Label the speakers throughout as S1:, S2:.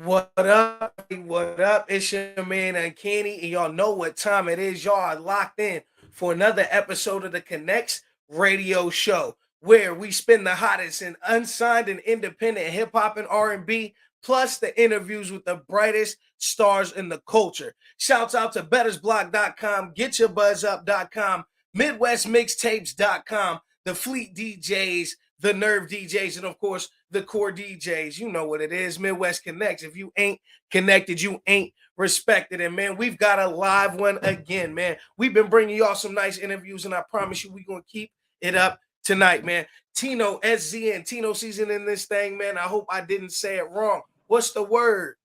S1: What up? What up? It's your man Uncanny, and y'all know what time it is. Y'all are locked in for another episode of the Connectz radio show, where we spin the hottest and unsigned and independent hip hop and R&B, plus the interviews with the brightest stars in the culture. Shouts out to bettersblock.com, getyourbuzzup.com, midwestmixtapes.com, the Fleet DJs, the Nerve DJs, and of course the core DJs. You know what it is. Midwest Connects. If you ain't connected, you ain't respected. And man, we've got a live one again, man. We've been bringing y'all some nice interviews, and I promise you, we're gonna keep it up tonight, man. Tino SZN, Tino season in this thing, man. I hope I didn't say it wrong. What's the word?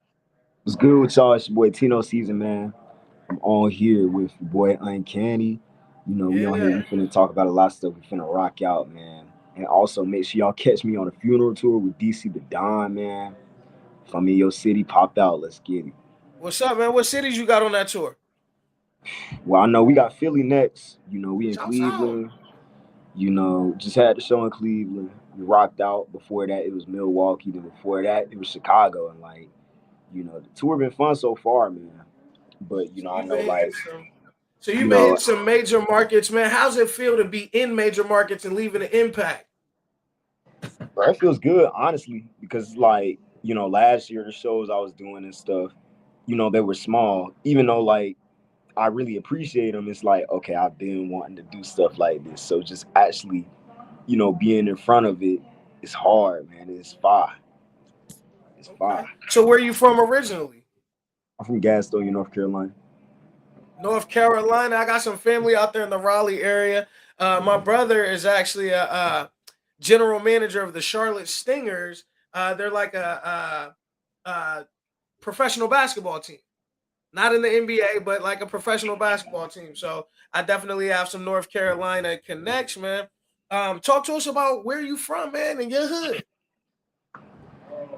S2: What's good with y'all? It's your boy Tino Season, man. I'm on here with your boy Uncanny. We on here.
S1: Yeah.
S2: We finna talk about a lot of stuff. We finna rock out, man. And also make sure y'all catch me on a funeral tour with DC the Don, man. If I'm in your city, pop out. Let's get it.
S1: What's up, man? What cities you got on that tour?
S2: Well, I know we got Philly next. We in
S1: Shouts out.
S2: Cleveland. Just had the show in Cleveland. We rocked out. Before that, it was Milwaukee. Then before that, it was Chicago. And the tour been fun so far, man. But
S1: So
S2: I
S1: you've
S2: know
S1: been hitting
S2: like
S1: some. So
S2: you
S1: you've been
S2: know
S1: hitting some major markets, man. How's it feel to be in major markets and leaving an impact?
S2: Bro, it feels good, honestly, because last year the shows I was doing and stuff, they were small. Even though I really appreciate them, it's like, okay, I've been wanting to do stuff like this. So just actually, being in front of it is hard, man. It's fire. It's
S1: Okay.
S2: fire.
S1: So where are you from originally?
S2: I'm from Gastonia, North Carolina.
S1: North Carolina. I got some family out there in the Raleigh area. My brother is actually a general manager of the Charlotte Stingers. They're like a professional basketball team, not in the NBA, but like a professional basketball team. So I definitely have some North Carolina connects, man. Talk to us about where you from, man, and your hood.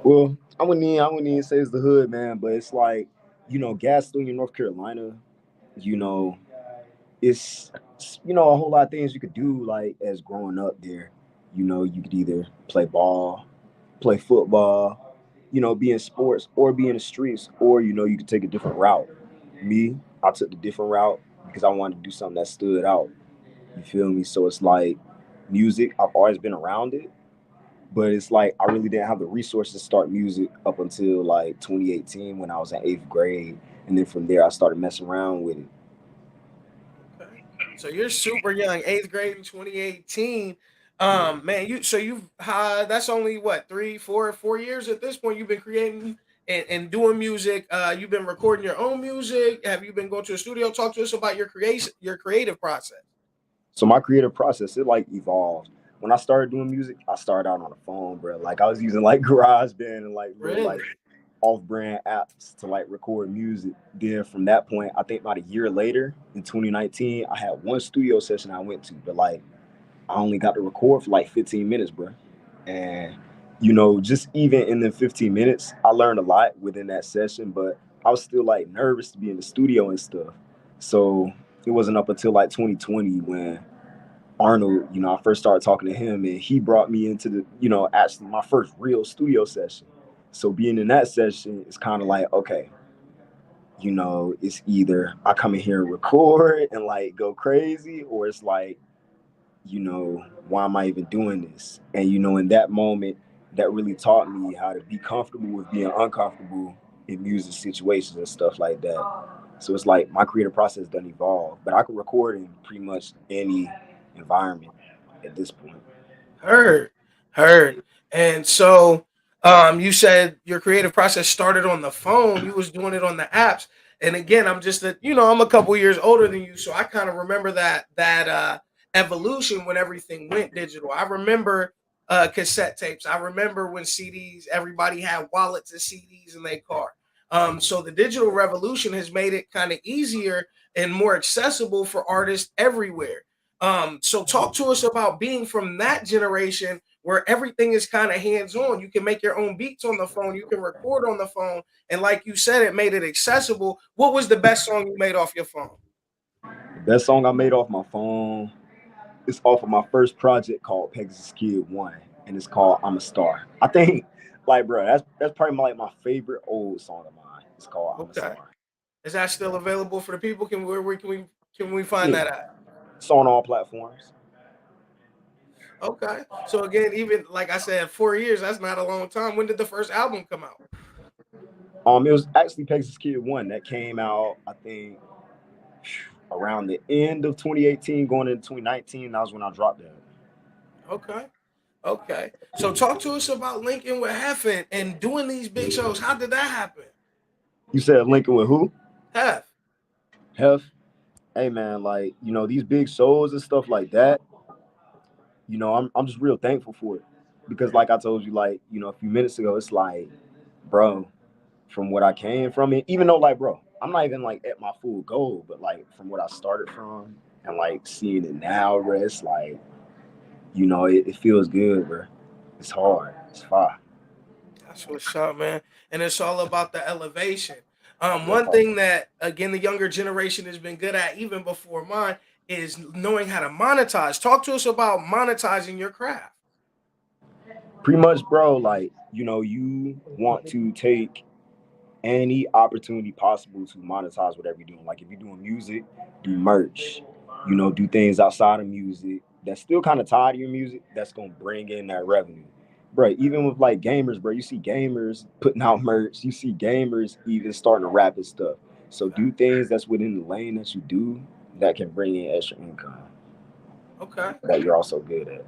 S2: Well, I wouldn't even say it's the hood, man, but it's like, Gastonia, North Carolina, you know, it's a whole lot of things you could do like as growing up there. You could either play ball, play football, be in sports or be in the streets, or you could take a different route. Me, I took the different route because I wanted to do something that stood out. You feel me? So it's like music, I've always been around it, but it's like I really didn't have the resources to start music up until like 2018 when I was in 8th grade. And then from there I started messing around with it.
S1: Okay. So you're super young, eighth grade in 2018. Man, you've that's only what 3, 4 years at this point. You've been creating and doing music. You've been recording your own music. Have you been going to a studio? Talk to us about your creative process.
S2: So my creative process, it like evolved. When I started doing music, I started out on a phone, bro. Like I was using like GarageBand and like little
S1: Really?
S2: like off-brand apps to like record music. Then from that point, I think about a year later in 2019, I had one studio session I went to, but like I only got to record for like 15 minutes, bro. And just even in the 15 minutes, I learned a lot within that session, but I was still like nervous to be in the studio and stuff. So it wasn't up until like 2020 when Arnold, I first started talking to him and he brought me into actually my first real studio session. So being in that session, it's kind of like, okay, it's either I come in here and record and like go crazy, or it's like, why am I even doing this? And in that moment, that really taught me how to be comfortable with being uncomfortable in music situations and stuff like that. So it's like my creative process doesn't evolve, but I can record in pretty much any environment at this point.
S1: Heard, heard. And so, you said your creative process started on the phone. You was doing it on the apps. And again, I'm a couple years older than you, so I kind of remember that evolution when everything went digital. I remember cassette tapes. I remember when CDs. Everybody had wallets of CDs in their car. So the digital revolution has made it kind of easier and more accessible for artists everywhere. So talk to us about being from that generation where everything is kind of hands on. You can make your own beats on the phone, you can record on the phone, and like you said, it made it accessible. What was the best song you made off your phone?
S2: The best song I made off my phone is off of my first project called Pegasus Kid 1. and it's called "I'm a Star." I think, like, bro, that's probably my favorite old song of mine. It's called "I'm a
S1: Okay.
S2: Star."
S1: Is that still available for the people? Where can we find
S2: Yeah,
S1: that at?
S2: it's on all platforms.
S1: Okay. So again, even like I said, 4 years, that's not a long time. When did the first album come out?
S2: It was actually Texas Kid One that came out, I think, around the end of 2018, going into 2019. That was when I dropped that.
S1: Okay. Okay. So talk to us about linking with Heffen and doing these big shows. How did that happen?
S2: You said Lincoln with who?
S1: Hef.
S2: Hef. Hey man, like these big shows and stuff like that. I'm just real thankful for it because, like I told you, like a few minutes ago, it's like, bro, from what I came from it, even though, like, bro, I'm not even like at my full goal, but like from what I started from and like seeing it now, bro, it's like, it feels good, bro. It's hard. It's fire.
S1: That's what's up, man. And it's all about the elevation.
S2: Real
S1: One
S2: talk.
S1: thing that again the younger generation has been good at, even before mine, is knowing how to monetize. Talk to us about monetizing your craft.
S2: Pretty much, bro. Like, you want to take any opportunity possible to monetize whatever you're doing. Like, if you're doing music, do merch. Do things outside of music that's still kind of tied to your music. That's gonna bring in that revenue, bro. Even with like gamers, bro, you see gamers putting out merch. You see gamers even starting to rap and stuff. So do things that's within the lane that you do that can bring in extra income
S1: Okay.
S2: that you're also good at.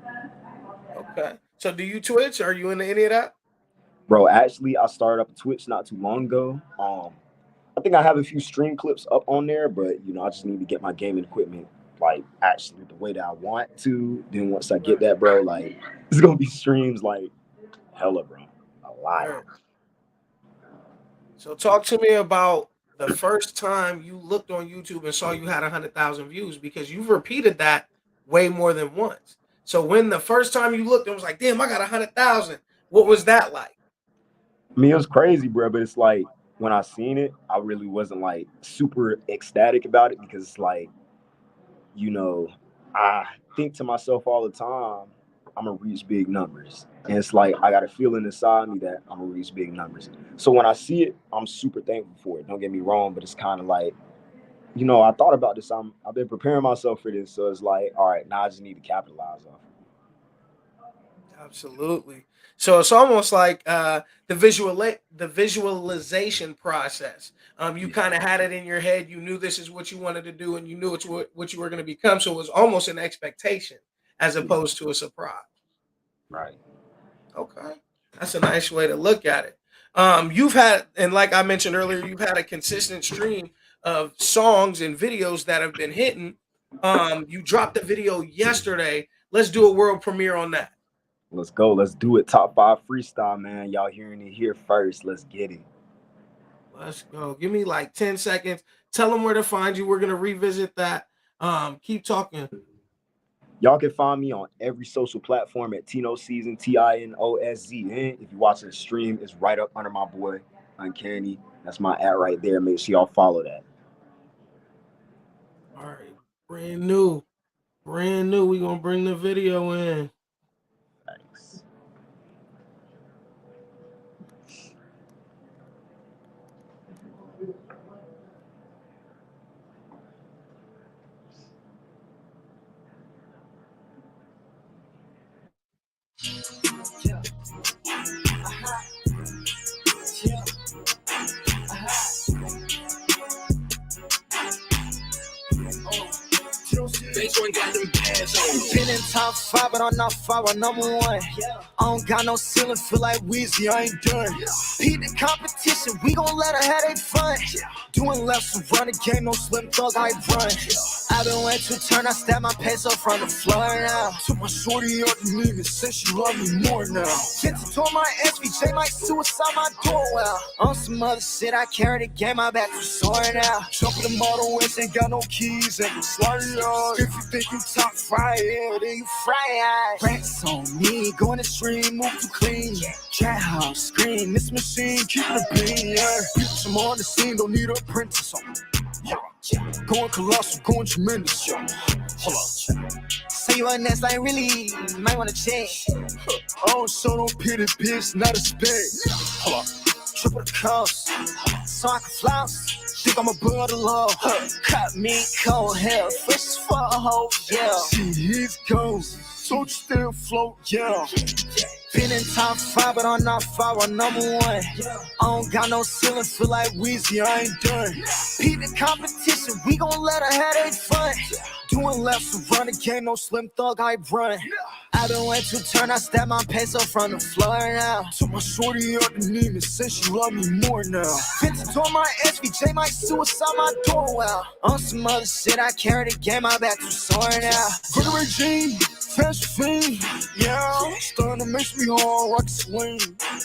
S1: Okay. So do you Twitch? Are you into any of that?
S2: Bro, actually, I started up a Twitch not too long ago. I think I have a few stream clips up on there, but I just need to get my gaming equipment like actually the way that I want to. Then once I get
S1: Right.
S2: that, bro, like it's gonna be streams like hella, bro, a lot.
S1: Right. So talk to me about the first time you looked on YouTube and saw you had 100,000 views because you've repeated that way more than once. So when the first time you looked and was like, "Damn, I got 100,000," what was that like?
S2: I mean, it was crazy, bro, but it's like when I seen it, I really wasn't like super ecstatic about it because it's like you know, I think to myself all the time, I'm gonna reach big numbers. And it's like I got a feeling inside me that I'm gonna reach big numbers. So when I see it, I'm super thankful for it. Don't get me wrong, but it's kind of like, I thought about this. I've been preparing myself for this. So it's like, all right, now I just need to capitalize off it.
S1: Absolutely. So it's almost like the visualization process. You
S2: Yeah,
S1: kind of had it in your head. You knew this is what you wanted to do, and you knew it's what you were going to become. So it was almost an expectation as
S2: yeah,
S1: opposed to a surprise.
S2: right.
S1: Okay, that's a nice way to look at it. You've had, and like I mentioned earlier, you've had a consistent stream of songs and videos that have been hitting. You dropped a video yesterday. Let's do a world premiere on that.
S2: Let's go. Let's do it. Top five freestyle, man. Y'all hearing it here first. Let's get it.
S1: Let's go. Give me like 10 seconds. Tell them where to find you. We're gonna revisit that. Keep talking.
S2: Y'all can find me on every social platform at Tino Season, TINOSZN. If you're watching the stream, it's right up under my boy, Uncanny. That's my ad right there. Make sure y'all follow that.
S1: All right. Brand new. Brand new. We're gonna bring the video in.
S2: Thanks.
S3: Bitch, one got them bands on. Been in top five, but I'm not five, I'm number one. I don't got no ceiling, feel like Weezy, I ain't done. Beat the competition, we gon' let her have they fun. Doing left to run the game, no slim thug, I run. I been waiting to turn, I stab my peso from the floor now. Took my shorty out the nigga, say she love me more now. Tinted to my SVJ, like suicide, my door well. On some other shit, I carry the game, my back was sore now. Jump in the Model S, ain't got no keys, and it's slutty on. If you think you top fry, yeah, then you fry. Racks on me, going to stream, move too clean. Cat house, screen, this machine, keep it a bean, yeah. Bitch, I'm on the scene, don't need a apprentice on. Going colossal, going tremendous, yo. Hold on. Say you next, like really, might wanna check. I don't show no pity, bitch, not a spade. Hold up, triple the cost, so I can flounce. Think I'm a bird of law. Cut me cold hell, fresh as for a hoe, yeah. See, he's gone, so you still float, yeah. Been in top 5, but I'm not 5, I'm number 1. I don't got no ceiling, feel like Weezy, I ain't done. Beat the competition, we gon' let her have that fun. Doing laps to run the game, no slim thug, I run. I been way too turn, I step my peso from the floor now. Took my shorty out the name and said she love me more now. Vintage on my SVJ, my suicide, my door well. On some other shit, I carry the game, I back to soaring now. For the regime, fast fiend, yeah. Starting to make me hard, rock swing,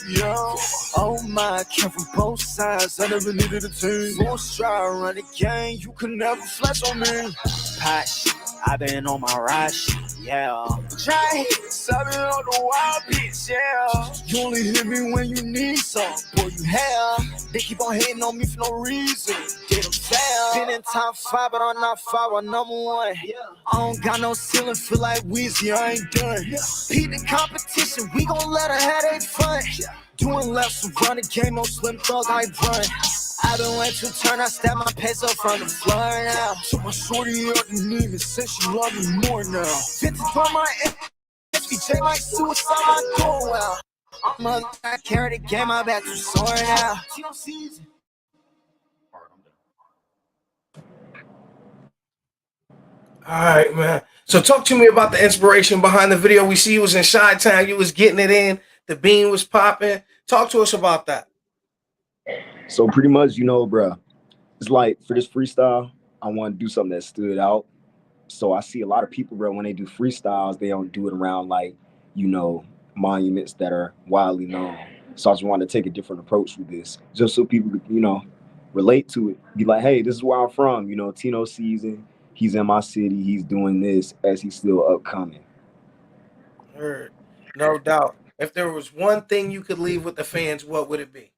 S3: yeah. Oh my, came from both sides, I never needed a team. Full stride, run the game, you can never flex on me. Patch, I been on my ride shit, yeah. Try I've been on the wild bitch, yeah. You only hit me when you need some, boy, you have. They keep on hating on me for no reason, they don't fail. Been in top 5, but I'm not 5, I'm number 1. I don't got no ceiling, feel like Weezy, I ain't done. Beat the competition, we gon' let her have that fun. Doing laps to run the game, no slim thug, I run. I been way too turn, I step my peso from the floor now. Took my shorty out the name and said she love me more now. Vintage on my SVJ, my suicide, my door well. I'm a I carry the game, I back to soaring now.
S1: All right, man. So talk to me about the inspiration behind the video. We see you was in Chi-Town. You was getting it in. The bean was popping. Talk to us about that.
S2: So pretty much, bro, it's like for this freestyle, I want to do something that stood out. So I see a lot of people, bro, when they do freestyles, they don't do it around like, you know, monuments that are widely known. So I just wanted to take a different approach with this, just so people could, relate to it. Be like, hey, this is where I'm from. Tino season. He's in my city. He's doing this as he's still upcoming.
S1: Heard. No doubt. If there was one thing you could leave with the fans, what would it be?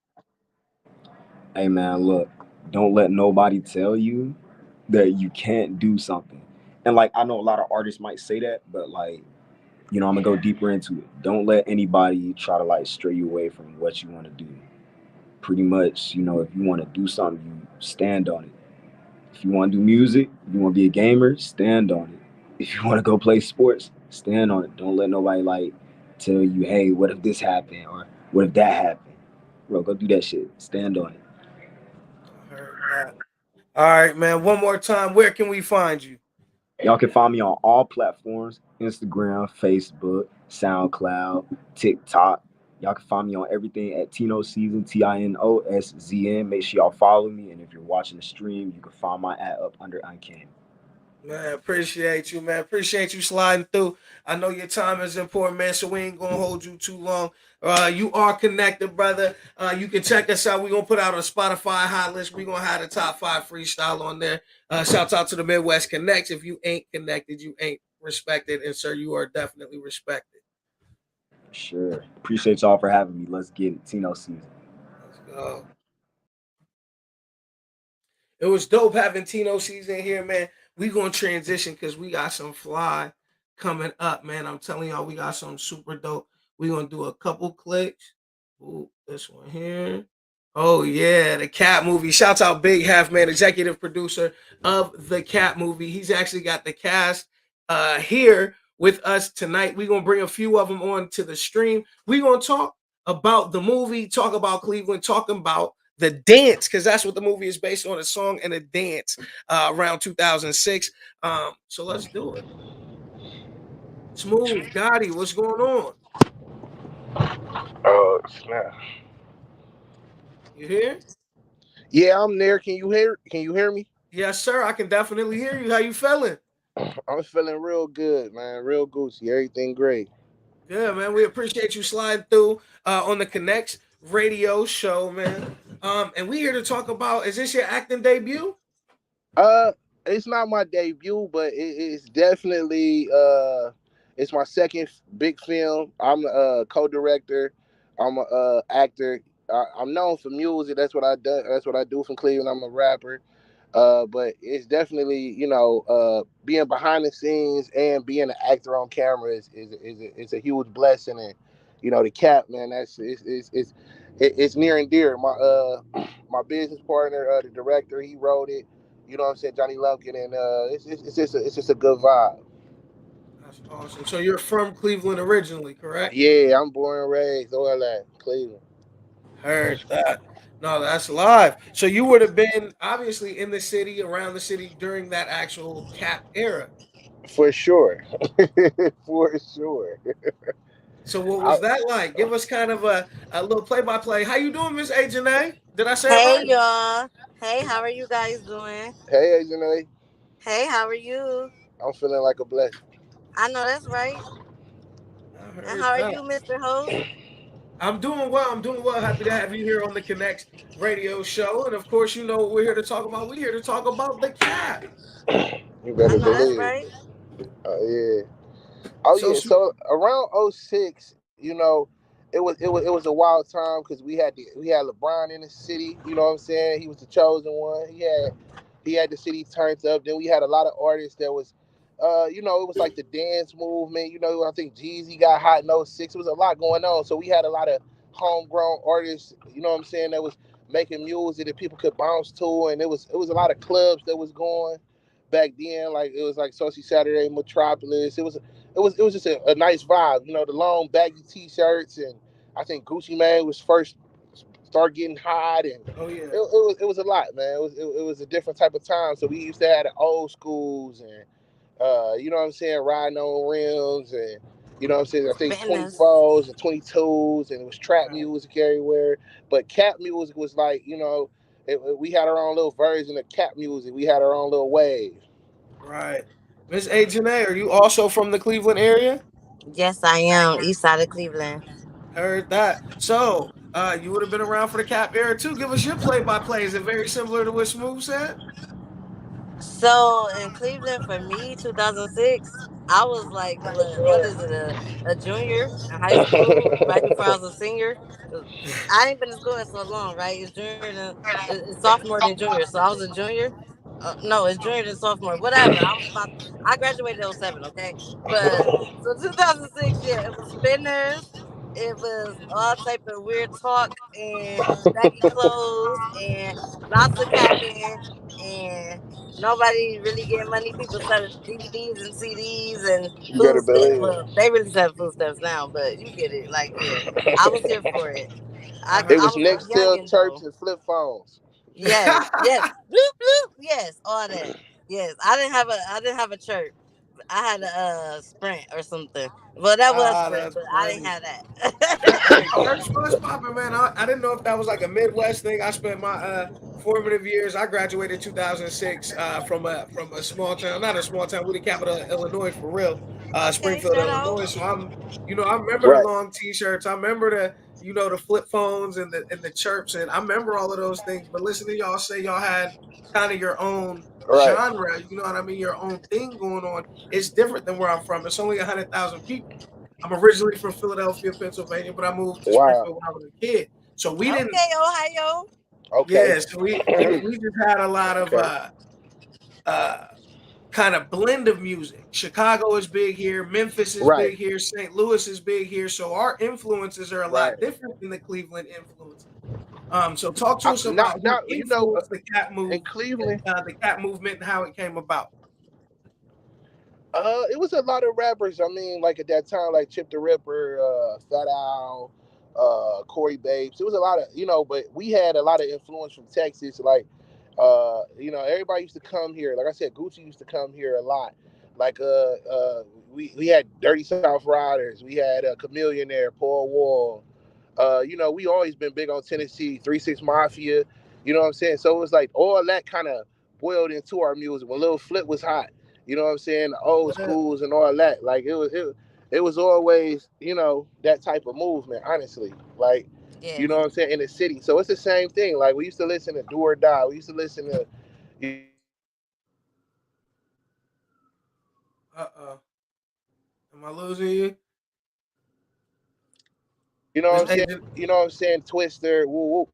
S2: Hey, man, look, don't let nobody tell you that you can't do something. And like, I know a lot of artists might say that, but like, I'm gonna go deeper into it. Don't let anybody try to like stray you away from what you want to do. Pretty much, if you want to do something, you stand on it. If you want to do music, if you want to be a gamer, stand on it. If you want to go play sports, stand on it. Don't let nobody like tell you, hey, what if this happened or what if that happened? Bro, go do that shit. Stand on it.
S1: I heard that. All right, man. One more time. Where can we find you?
S2: Y'all can find me on all platforms: Instagram, Facebook, SoundCloud, TikTok. Y'all can find me on everything at Tino Season, TinoSZN. Make sure y'all follow me. And if you're watching the stream, you can find my ad up under Uncanny.
S1: Man, appreciate you, man. Appreciate you sliding through. I know your time is important, man, so we ain't gonna hold you too long. You are connected, brother. You can check us out. We're gonna put out a Spotify hot list. We're gonna have the top 5 freestyle on there. Shouts out to the Midwest Connects. If you ain't connected, you ain't respected. And sir, you are definitely respected.
S2: Sure. Appreciate y'all for having me. Let's get it. Tino Season.
S1: Let's go. It was dope having Tino season here, man. We gonna transition because we got some fly coming up, man. I'm telling y'all, we got some super dope. We gonna do a couple clicks. Ooh, this one here. Oh yeah, the Cat movie. Shouts out Big Half Man, executive producer of the Cat movie. He's actually got the cast here with us tonight. We're gonna bring a few of them on to the stream. We're gonna talk about the movie, talk about Cleveland, talking about the dance, because that's what the movie is based on, a song and a dance around 2006. So let's do it. Smooth, Gotti, what's going on?
S4: Oh snap!
S1: You here?
S4: Yeah, I'm there. Can you hear? Can you hear me?
S1: Yes, sir. I can definitely hear you. How you feeling?
S4: I'm feeling real good, man. Real Gucci. Everything great.
S1: Good, man. We appreciate you sliding through on the Connectz radio show, man. And we here to talk about, is this your acting debut?
S4: Uh, it's not my debut, but it's definitely it's my second big film. I'm a co-director. I'm a actor. I'm known for music. That's what I do. That's what I do from Cleveland. I'm a rapper. But it's definitely, being behind the scenes and being an actor on camera is a huge blessing. And the cap, man, it's near and dear. My my business partner, the director, he wrote it. You know what I'm saying, Johnny Lumpkin, and it's just a good vibe.
S1: That's awesome. So you're from Cleveland originally, correct?
S4: Yeah, I'm born and raised all that Cleveland.
S1: Heard that. No, that's live. So you would have been obviously in the city, around the city during that actual cap era.
S4: For sure. For sure.
S1: So what
S4: I,
S1: was that like? Give us kind of a little play by play. How you doing, Miss Ajane? Did I say it
S5: Hey
S1: right?
S5: y'all. Hey, how are you guys doing?
S4: hey, Agent,
S5: Hey, how are you?
S4: I'm feeling like a blessing.
S5: I know that's right.
S1: I
S5: And
S1: heard
S5: how are
S1: that.
S5: you, Mr. Host?
S1: I'm doing well. I'm doing well. Happy to have you here on the Connectz radio show. And of course, you know what we're here to talk about. We're here to talk about the cap.
S4: You
S5: I
S4: better
S5: know that's
S4: believe.
S5: right.
S4: Yeah. Oh
S1: So
S4: yeah. So around '06, it was a wild time because we had LeBron in the city. You know what I'm saying? He was the chosen one. He had the city turned up. Then we had a lot of artists that was, it was like the dance movement. I think Jeezy got hot in '06. It was a lot going on. So we had a lot of homegrown artists. You know what I'm saying? That was making music that people could bounce to, and it was a lot of clubs that was going back then. Like it was like Saucy Saturday, Metropolis. It was just a nice vibe. The long baggy t-shirts, and I think Gucci Mane was first start getting hot, and
S1: oh yeah.
S4: it was a lot, man. It was a different type of time. So we used to have the old schools, and you know what I'm saying, riding on rims, and you know what I'm saying. I think
S5: Fitness.
S4: 24s and 22s, and it was trap
S1: Right.
S4: music everywhere. But cap music was like, we had our own little version of cap music. We had our own little wave.
S1: Right. Miss Ajane, are you also from the Cleveland area?
S5: Yes, I am. East side of Cleveland.
S1: Heard that. So, you would have been around for the cap era too. Give us your play by play. Is it very similar to what Smooth said?
S5: So in Cleveland for me, 2006, I was like, what is it, a junior in high school, right before I was a senior. 'Cause I ain't been in school in so long, right? It's junior, it's sophomore then junior. So I was a junior. No, it's junior then sophomore. Whatever. I graduated in '07, okay? But so 2006, yeah, it was spinners. It was all type of weird talk and baggy clothes and lots of capping and nobody really getting money. People selling DVDs and CDs and
S4: You better
S5: food stamps.
S4: believe
S5: Well, they really sell food stamps now, but you get it. Like, yeah, I was here for it.
S1: I
S4: it
S5: I
S1: heard
S4: was
S5: was a
S1: that.
S4: next till
S5: youngin'
S4: church
S5: though.
S4: and flip phones.
S5: Yes, yes, bloop bloop. Yes, all that. Yes, I didn't have a chirp. I had a sprint or something. Well, that was sprint,
S1: That's
S5: but I didn't
S1: funny.
S5: have that.
S1: Hey, church was popping, man. I didn't know if that was like a Midwest thing. I spent my formative years. I graduated 2006 from a small town, not a small town, we the capital of Illinois for real,
S5: Okay,
S1: Springfield,
S5: shout out.
S1: Illinois. So I remember the
S4: Right.
S1: long T-shirts. I remember the flip phones and the chirps, and I remember all of those things. But listen to y'all say y'all had kind of your own
S4: Right.
S1: genre. You know what I mean? Your own thing going on. It's different than where I'm from. It's only 100,000 people. I'm originally from Philadelphia, Pennsylvania, but I moved to
S4: Wow.
S1: Springfield when I was a kid. So we didn't,
S5: Okay, Ohio.
S4: Okay.
S1: yeah. So we just had a lot of
S4: Okay.
S1: uh kind of blend of music. Chicago is big here, Memphis is
S4: Right.
S1: big here, St. Louis is big here. So our influences are a
S4: Right.
S1: lot different than the Cleveland influences. So talk to us
S4: Now,
S1: about who
S4: now
S1: influenced
S4: in Cleveland,
S1: the cat movement, and how it came about.
S4: it was a lot of rappers. I mean, like at that time, like Chip the Ripper, Fat Al, Corey Babes. It was a lot of, but we had a lot of influence from Texas. Like, everybody used to come here. Like I said, Gucci used to come here a lot. Like, we had Dirty South Riders. We had Chameleon there, Paul Wall. We always been big on Tennessee, 3 6 Mafia. You know what I'm saying? So it was like all that kind of boiled into our music. When Lil Flip was hot, you know what I'm saying? The old
S1: Yeah.
S4: schools and all that. Like it was always, that type of movement, honestly. Like, you
S5: Yes.
S4: know what I'm saying, in the city. So it's the same thing. Like we used to listen to Do or Die. We used to listen to,
S1: Uh-oh. Am I losing you?
S4: you know what
S1: Miss
S4: I'm saying?
S1: Agent.
S4: You know what I'm saying? Twister, woo woo.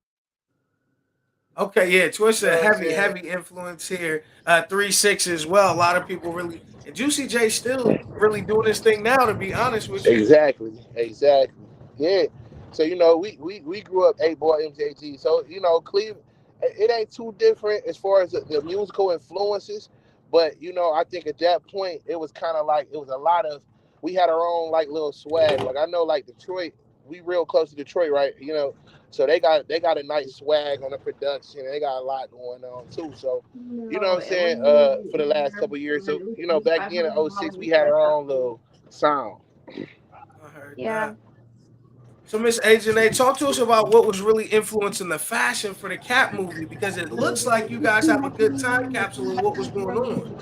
S1: Okay, yeah,
S4: You
S1: Twista,
S4: know what I'm
S1: heavy,
S4: saying?
S1: heavy influence here. 3 6 as well. A lot of people really, and Juicy J still really doing his thing now. To be honest with you.
S4: Exactly, exactly. Yeah. So we grew up 8 Ball MJG. So Cleveland, it ain't too different as far as the musical influences, but I think at that point it was kind of like it was a lot of we had our own like little swag. Like I know like Detroit, we real close to Detroit, right? So they got a nice swag on the production. They got a lot going on too. So you know what I'm saying? For the last couple of years. So back then in '06 we had our own little sound.
S1: I heard
S6: Yeah.
S1: that. So, Miss Agent, talk to us about what was really influencing the fashion for the Cat movie because it looks like you guys have a good time capsule of what was going on.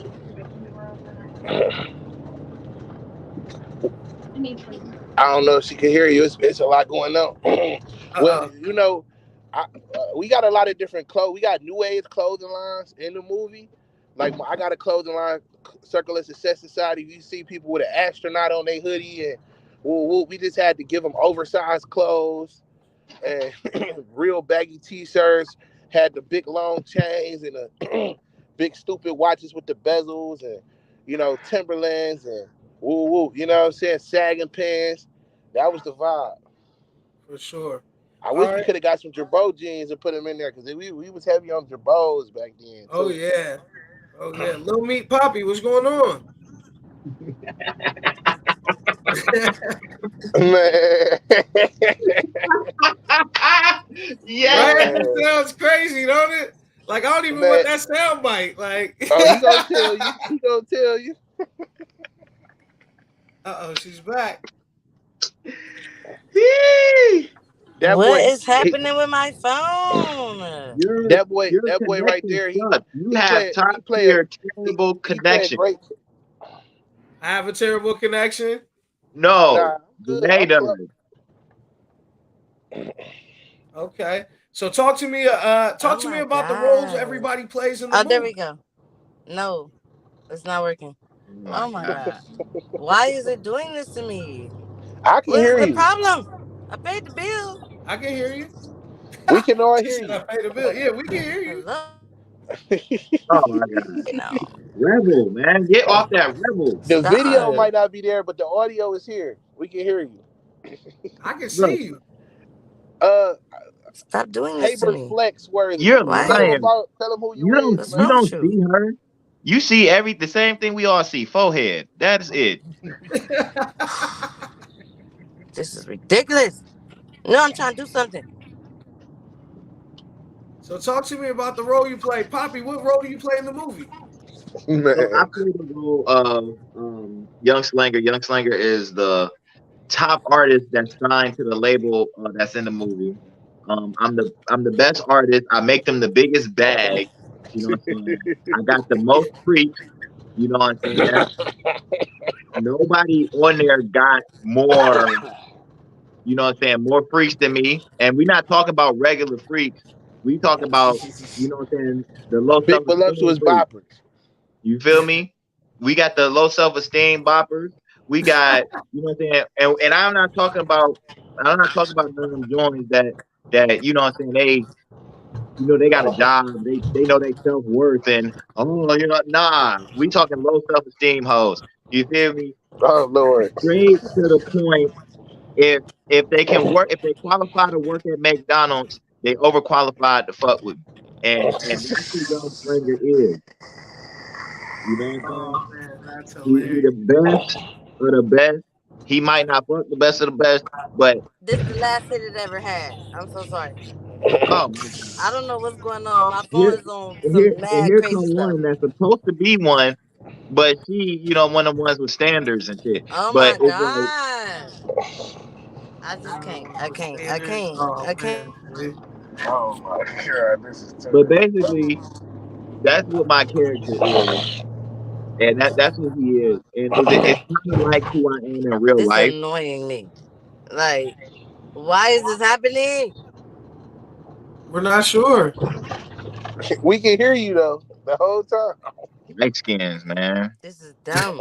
S4: I don't know if she can hear you. It's a lot going on. Well,
S1: Uh
S4: we got a lot of different clothes. We got new age clothing lines in the movie. Like I got a clothing line, Circle of Success Society. You see people with an astronaut on their hoodie, and we just had to give them oversized clothes and real baggy t-shirts. Had the big long chains and the big stupid watches with the bezels, and Timberlands and woo woo. You know what I'm saying? Sagging pants. That was the vibe.
S1: for sure.
S4: I
S1: All
S4: wish we
S1: right.
S4: could have got some Jabot jeans and put them in there because we was heavy on Jabots back then
S1: Oh
S4: too.
S1: yeah. Oh yeah. Lil Meat Poppy, what's going on?
S4: Man,
S7: Yeah.
S1: Right? That
S4: man,
S1: sounds crazy, don't it? Like I don't even want
S4: man.
S1: that sound bite. Like
S4: Oh, he gonna tell you. He gonna tell you.
S1: she's back.
S7: Yee.
S4: That
S5: What
S4: boy,
S5: is happening with my phone?
S7: Your
S4: that boy,
S7: your
S4: that boy right
S7: connection
S4: there. He
S7: sucks. You
S4: he
S7: have
S4: played.
S7: top
S4: He play a
S7: tier
S4: he
S7: terrible
S4: he play a
S7: connection.
S4: great.
S1: I have a terrible connection.
S7: No,
S4: Nah, I'm good.
S7: Janae
S4: I'm
S7: does.
S4: club.
S1: Okay. So
S5: Oh
S1: talk to me
S5: my
S1: about the roles
S5: god.
S1: everybody plays in the
S5: Oh, there we
S1: movie.
S5: go. No, it's not working.
S7: Oh my
S5: Oh my
S7: god.
S5: god. Why is it doing this to me?
S4: I can
S5: What is
S4: hear
S5: the
S4: you.
S5: problem? I paid the bill.
S1: I can hear you.
S4: We can all
S1: She
S4: hear
S1: said I
S4: you.
S1: paid the bill. Yeah, we can hear you.
S5: Hello?
S7: Oh my god.
S5: No.
S7: Rebel, man. Get off that rebel.
S4: The video
S5: Stop.
S4: might not be there, but the audio is here. We can hear you.
S1: I can
S7: Bro,
S1: see you.
S4: Uh,
S5: Stop doing this to
S4: Papers
S5: me.
S4: Flex Worthy.
S7: you're
S5: Why?
S7: lying.
S4: Tell him who you
S7: You don't
S4: is,
S5: What's
S7: you
S5: wrong
S4: man.
S5: with
S7: don't
S5: you?
S7: see her. You see the same thing we all see. Forehead. That's it.
S5: This is ridiculous. No, I'm trying to do something.
S1: So talk to me about the role you play. Poppy, what role do you play in the movie?
S7: So I
S4: Man.
S7: play the role of Young Slanger. Young Slanger is the top artist that's signed to the label that's in the movie. I'm the best artist. I make them the biggest bag. You know what I'm saying? I got the most freaks. You know what I'm saying? Nobody on there got more. You know what I'm saying? More freaks than me. And we're not talking about regular freaks. We talk about what I'm saying, the low
S4: Big
S7: self esteem
S4: voluptuous
S7: freaks.
S4: boppers.
S7: You feel me? We got the low self esteem boppers. We got, what I'm saying, and I'm not talking about none of them joints that what I'm saying, they got a job, they know their self worth and nah. We talking low self esteem hoes. You feel me?
S4: Oh Lord.
S7: Straight to the point. If they can work, if they qualify to work at McDonald's, they overqualified to fuck with me. And that's who Young Slinger is. You know what I'm
S1: Oh
S7: saying?
S1: man, that's
S7: He
S1: hilarious.
S7: the best of the best. He might not fuck the best of the best, but
S5: This the last hit it ever had. I'm so sorry.
S7: oh my god.
S5: I don't know what's going on. My phone
S7: Here
S5: is on
S7: here
S5: some
S7: and
S5: mad
S7: here
S5: crazy
S7: come
S5: stuff.
S7: one that's supposed to be one, but she, one of the ones with standards and shit.
S5: Oh
S7: But
S5: my
S7: it's like,
S5: god. I just can't. I
S1: With
S5: can't. I
S1: standards.
S5: can't.
S1: Oh
S5: I can't.
S1: man. See?
S4: Oh my God, this is too
S7: but
S4: much.
S7: basically that's what my character is. And that's what he is. And it's kind of like who I am in real
S5: This
S7: life.
S5: annoying me. Like, why is this happening?
S1: We're not sure.
S4: We can hear you though the whole time.
S7: Light skins, man.
S5: This is dumb.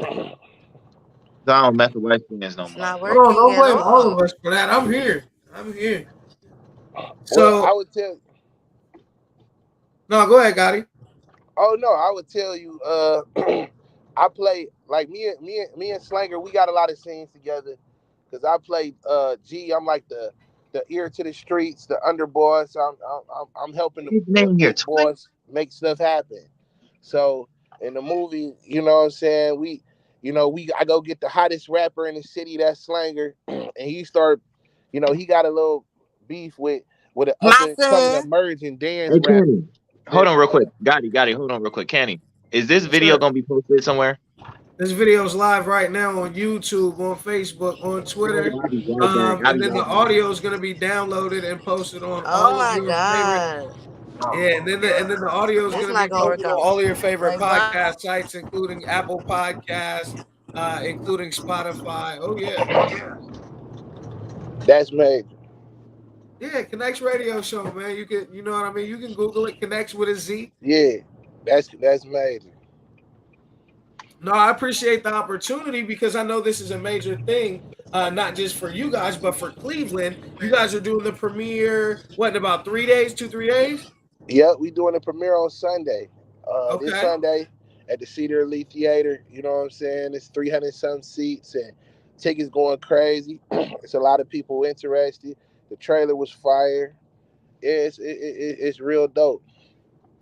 S7: So I don't mess with white skins no
S5: It's
S7: more.
S5: not
S1: Hold on,
S5: working
S1: don't
S5: at
S1: blame all of
S5: all.
S1: us for that. I'm here. I'm here.
S4: Well, I
S1: So
S4: would tell.
S1: No, go ahead, Gotti.
S4: Oh no, I would tell you. I play like me and Slanger. We got a lot of scenes together because I played G. I'm like the ear to the streets, the underboss. I'm helping
S7: His
S4: the
S7: name here,
S4: big
S7: twin.
S4: boss make stuff happen. So in the movie, you know what I'm saying, I go get the hottest rapper in the city, that's Slanger, and he start, he got a little beef with an up
S5: My
S4: and coming
S5: son.
S4: emerging dance
S7: Hey,
S4: rapper.
S7: Kenny. Hold
S4: That,
S7: on real quick. Gotti, hold on real quick. Kenny, is this
S1: Yes,
S7: video
S1: sir.
S7: gonna be posted somewhere?
S1: This video is live right now on YouTube, on Facebook, on Twitter,
S7: I'll be right back. I'll
S1: and
S7: be
S1: then the
S7: right back.
S1: audio is going to be downloaded and posted on
S5: Oh
S1: all of
S5: my
S1: your favorite.
S5: god.
S1: Yeah, and then the audio is
S5: It's
S1: going to
S5: not
S1: be
S5: gonna work
S1: posted on
S5: out.
S1: all of your favorite
S5: Like bye.
S1: podcast sites, including Apple Podcasts, including Spotify. Oh yeah,
S4: that's major.
S1: yeah. Connects Radio Show, man. You know what I mean. You can Google it. Connects with a Z.
S4: Yeah, that's major.
S1: No, I appreciate the opportunity because I know this is a major thing, not just for you guys, but for Cleveland. You guys are doing the premiere, what, in about 3 days, 2, 3 days?
S4: Yep, we doing the premiere on Sunday. This
S1: Okay.
S4: Sunday at the Cedar Elite Theater. You know what I'm saying? It's 300 some seats and tickets going crazy. It's a lot of people interested. The trailer was fire. Yeah, it's real dope.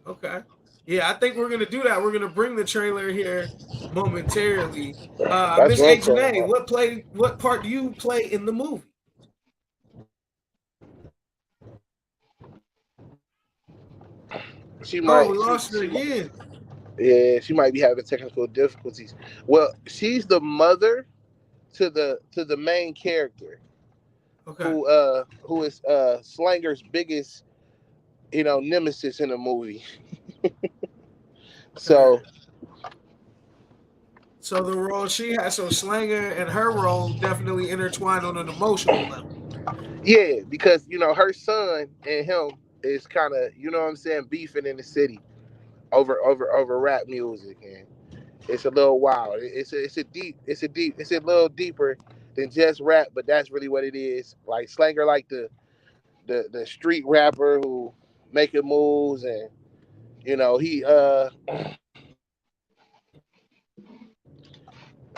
S1: Okay. Yeah, I think we're gonna do that. We're gonna bring the trailer here momentarily.
S4: That's
S1: Miss
S4: what I'm
S1: H and
S4: talking
S1: A,
S4: about.
S1: what part do you play in the movie?
S4: She
S1: Oh,
S4: might
S1: we
S4: she
S1: lost her
S4: she might,
S1: again.
S4: yeah, she might be having technical difficulties. Well, she's the mother to the main character
S1: Okay.
S4: who is Slanger's biggest, nemesis in the movie.
S1: All
S4: So
S1: right. So the role she has, so Slanger and her role definitely intertwined on an emotional level.
S4: yeah, because her son and him is kind of, what I'm saying, beefing in the city over rap music, and it's a little wild. It's a little deeper than just rap, but that's really what it is. Like Slanger, like the street rapper who making moves, and he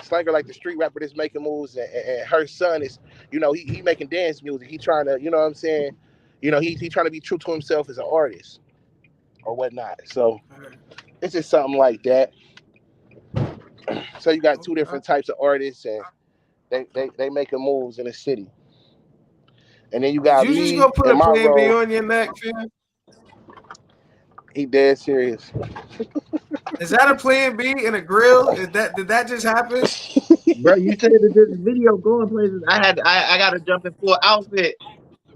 S4: Slanger like the street rapper that's making moves, and her son is, he making dance music. He trying to, you know what I'm saying, he trying to be true to himself as an artist or whatnot. So
S1: All right.
S4: it's just something like that. So you got two
S1: Okay.
S4: different types of artists, and they making moves in the city. And then you
S1: Did
S4: got
S1: you just
S4: me
S1: go put
S4: and
S1: a
S4: my
S1: plan B
S4: role.
S1: on your neck, fam?
S4: He dead serious.
S1: Is that a plan B in a grill? Did that just happen?
S7: Bro, you said that this video going places. I got to jump in full outfit.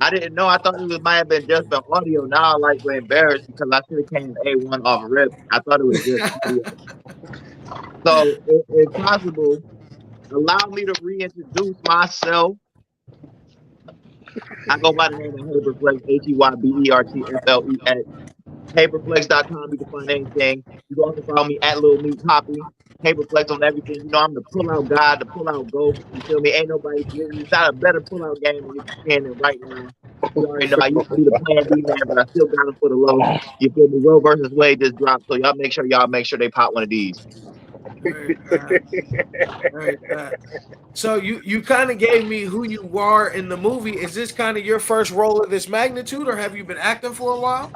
S7: I didn't know. I thought it was might have been just been audio. Now I like we're embarrassed because I should have came A1 off rip. I thought it was just audio. So if possible, allow me to reintroduce myself. I go by the name of Hyperflex, HEYBERTFLEX. Paperflex.com, you can find anything. You can also follow me at Lil Meat Poppy. Paperflex on everything. You know, I'm the pull-out guy, the pull-out GOAT. You feel me? Ain't nobody, it's not a better pull-out game than what you're seeing it right now. You already know I used to be the plan B man, but I still got him for the low. You feel me? Roe versus Wade just dropped, so y'all make sure they pop one of these.
S1: Right, right, right. So you kind of gave me who you are in the movie. Is this kind of your first role of this magnitude, or have you been acting for a while?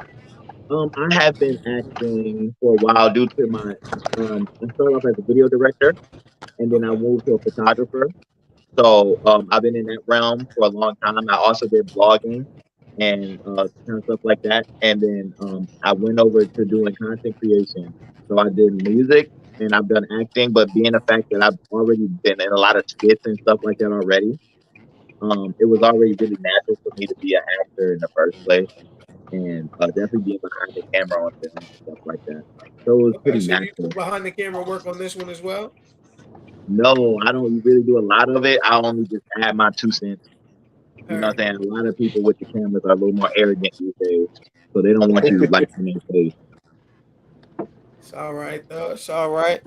S7: I have been acting for a while due to my I started off as a video director and then I
S1: Okay.
S7: moved to a photographer. So I've been in that realm for a long time. I also did blogging and kind of stuff like that. And then I went over to doing content creation. So I did music and I've done acting, but being the fact that I've already been in a lot of skits and stuff like that already, it was already really natural for me to be an actor in the first place and definitely being behind the camera on film and stuff like that. So it was
S1: Okay.
S7: pretty
S1: So you do
S7: natural.
S1: behind the camera work on this one as well.
S7: No, I don't really do a lot of it. I only just add my 2 cents.
S1: All
S7: You know
S1: right.
S7: what I'm saying? A lot of people with the cameras are a little more arrogant these days. So they don't want you like in their face.
S1: It's all right though. It's all right.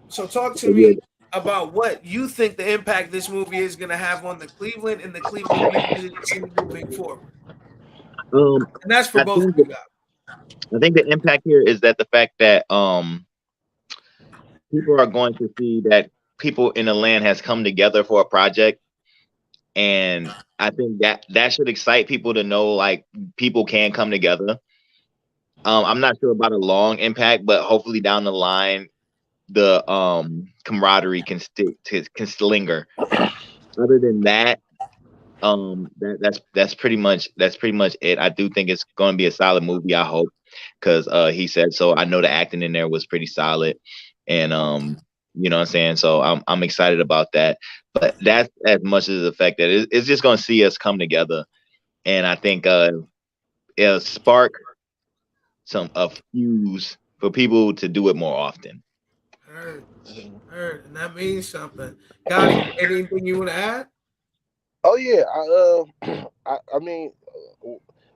S1: So talk to
S7: But yeah,
S1: me about what you think the impact this movie is going to have on the Cleveland and the Cleveland music scene moving forward,
S7: um
S1: and that's for
S7: I
S1: both of
S7: think
S1: you guys.
S7: I think the impact here is that the fact that people are going to see that people in the land has come together for a project, and I think that should excite people to know like people can come together. I'm not sure about a long impact, but hopefully down the line the camaraderie can can linger. Other than that, that's pretty much it. I do think it's going to be a solid movie. I hope, because he said so. I know the acting in there was pretty solid, and you know what I'm saying. So I'm excited about that. But that's as much as the fact that it's just going to see us come together, and I think it'll spark some a fuse for people to do it more often.
S1: Heard, heard, and that means something. Gotti, anything you want to add?
S4: Oh yeah, I mean,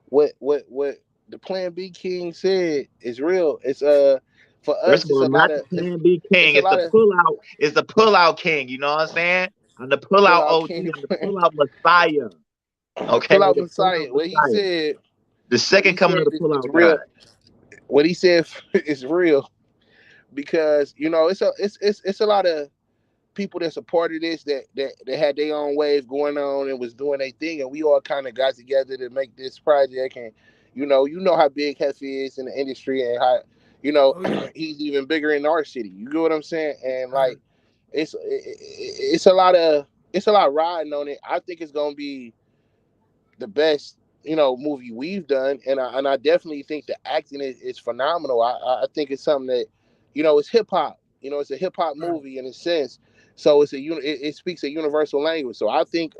S4: what the Plan B King said is real. It's for
S7: First
S4: us,
S7: of
S4: it's
S7: all,
S4: a lot
S7: not the
S4: of
S7: Plan B
S4: it's
S7: King.
S4: a
S7: It's
S4: lot
S7: the
S4: of
S7: pull out. It's the pull out King. You know what I'm saying? I'm the pull
S4: pull
S7: out
S4: out
S7: OG.
S4: King,
S7: I'm the pull out Messiah. Okay,
S4: pull out
S7: the pull
S4: Messiah.
S7: out Messiah. The
S4: What
S7: second
S4: he
S7: coming
S4: said
S7: of the pull
S4: is
S7: out
S4: real.
S7: God.
S4: What he said is real because it's a lot of people that supported this that had their own wave going on and was doing their thing, and we all kind of got together to make this project. And you know how big Hef is in the industry, and how
S1: Oh yeah,
S4: he's even bigger in our city. You get what I'm saying? And like
S1: heard.
S4: it's a lot of it's a lot riding on it. I think it's gonna be the best movie we've done, and I definitely think the acting is phenomenal. I think it's something that it's hip hop. It's a hip hop
S1: Right.
S4: movie in a sense, so it speaks a universal language. So I think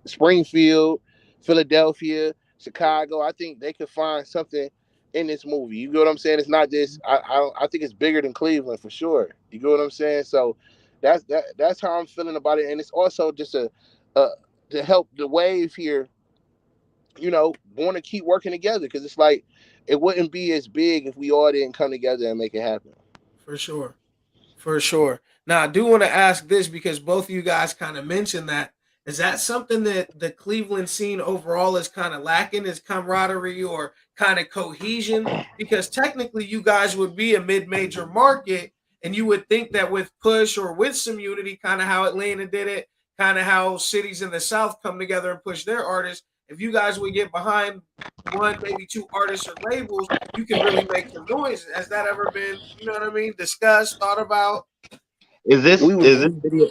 S4: Springfield, Philadelphia, Chicago. I think they could find something in this movie. You get what I'm saying? It's not just I think it's bigger than Cleveland for sure. You get what I'm saying? So that's how I'm feeling about it, and it's also just a to help the wave here. Want to keep working together because it's like it wouldn't be as big if we all didn't come together and make it happen.
S1: For sure. For sure. Now, I do want to ask this because both of you guys kind of mentioned that. Is that something that the Cleveland scene overall is kind of lacking? Is camaraderie or kind of cohesion? Because technically, you guys would be a mid-major market, and you would think that with push or with some unity, kind of how Atlanta did it, kind of how cities in the South come together and push their artists. If you guys would get behind one, maybe two artists or labels, you can really make some noise. Has that ever been, you know what I mean, discussed, thought about?
S7: Is this
S4: We was
S7: is this video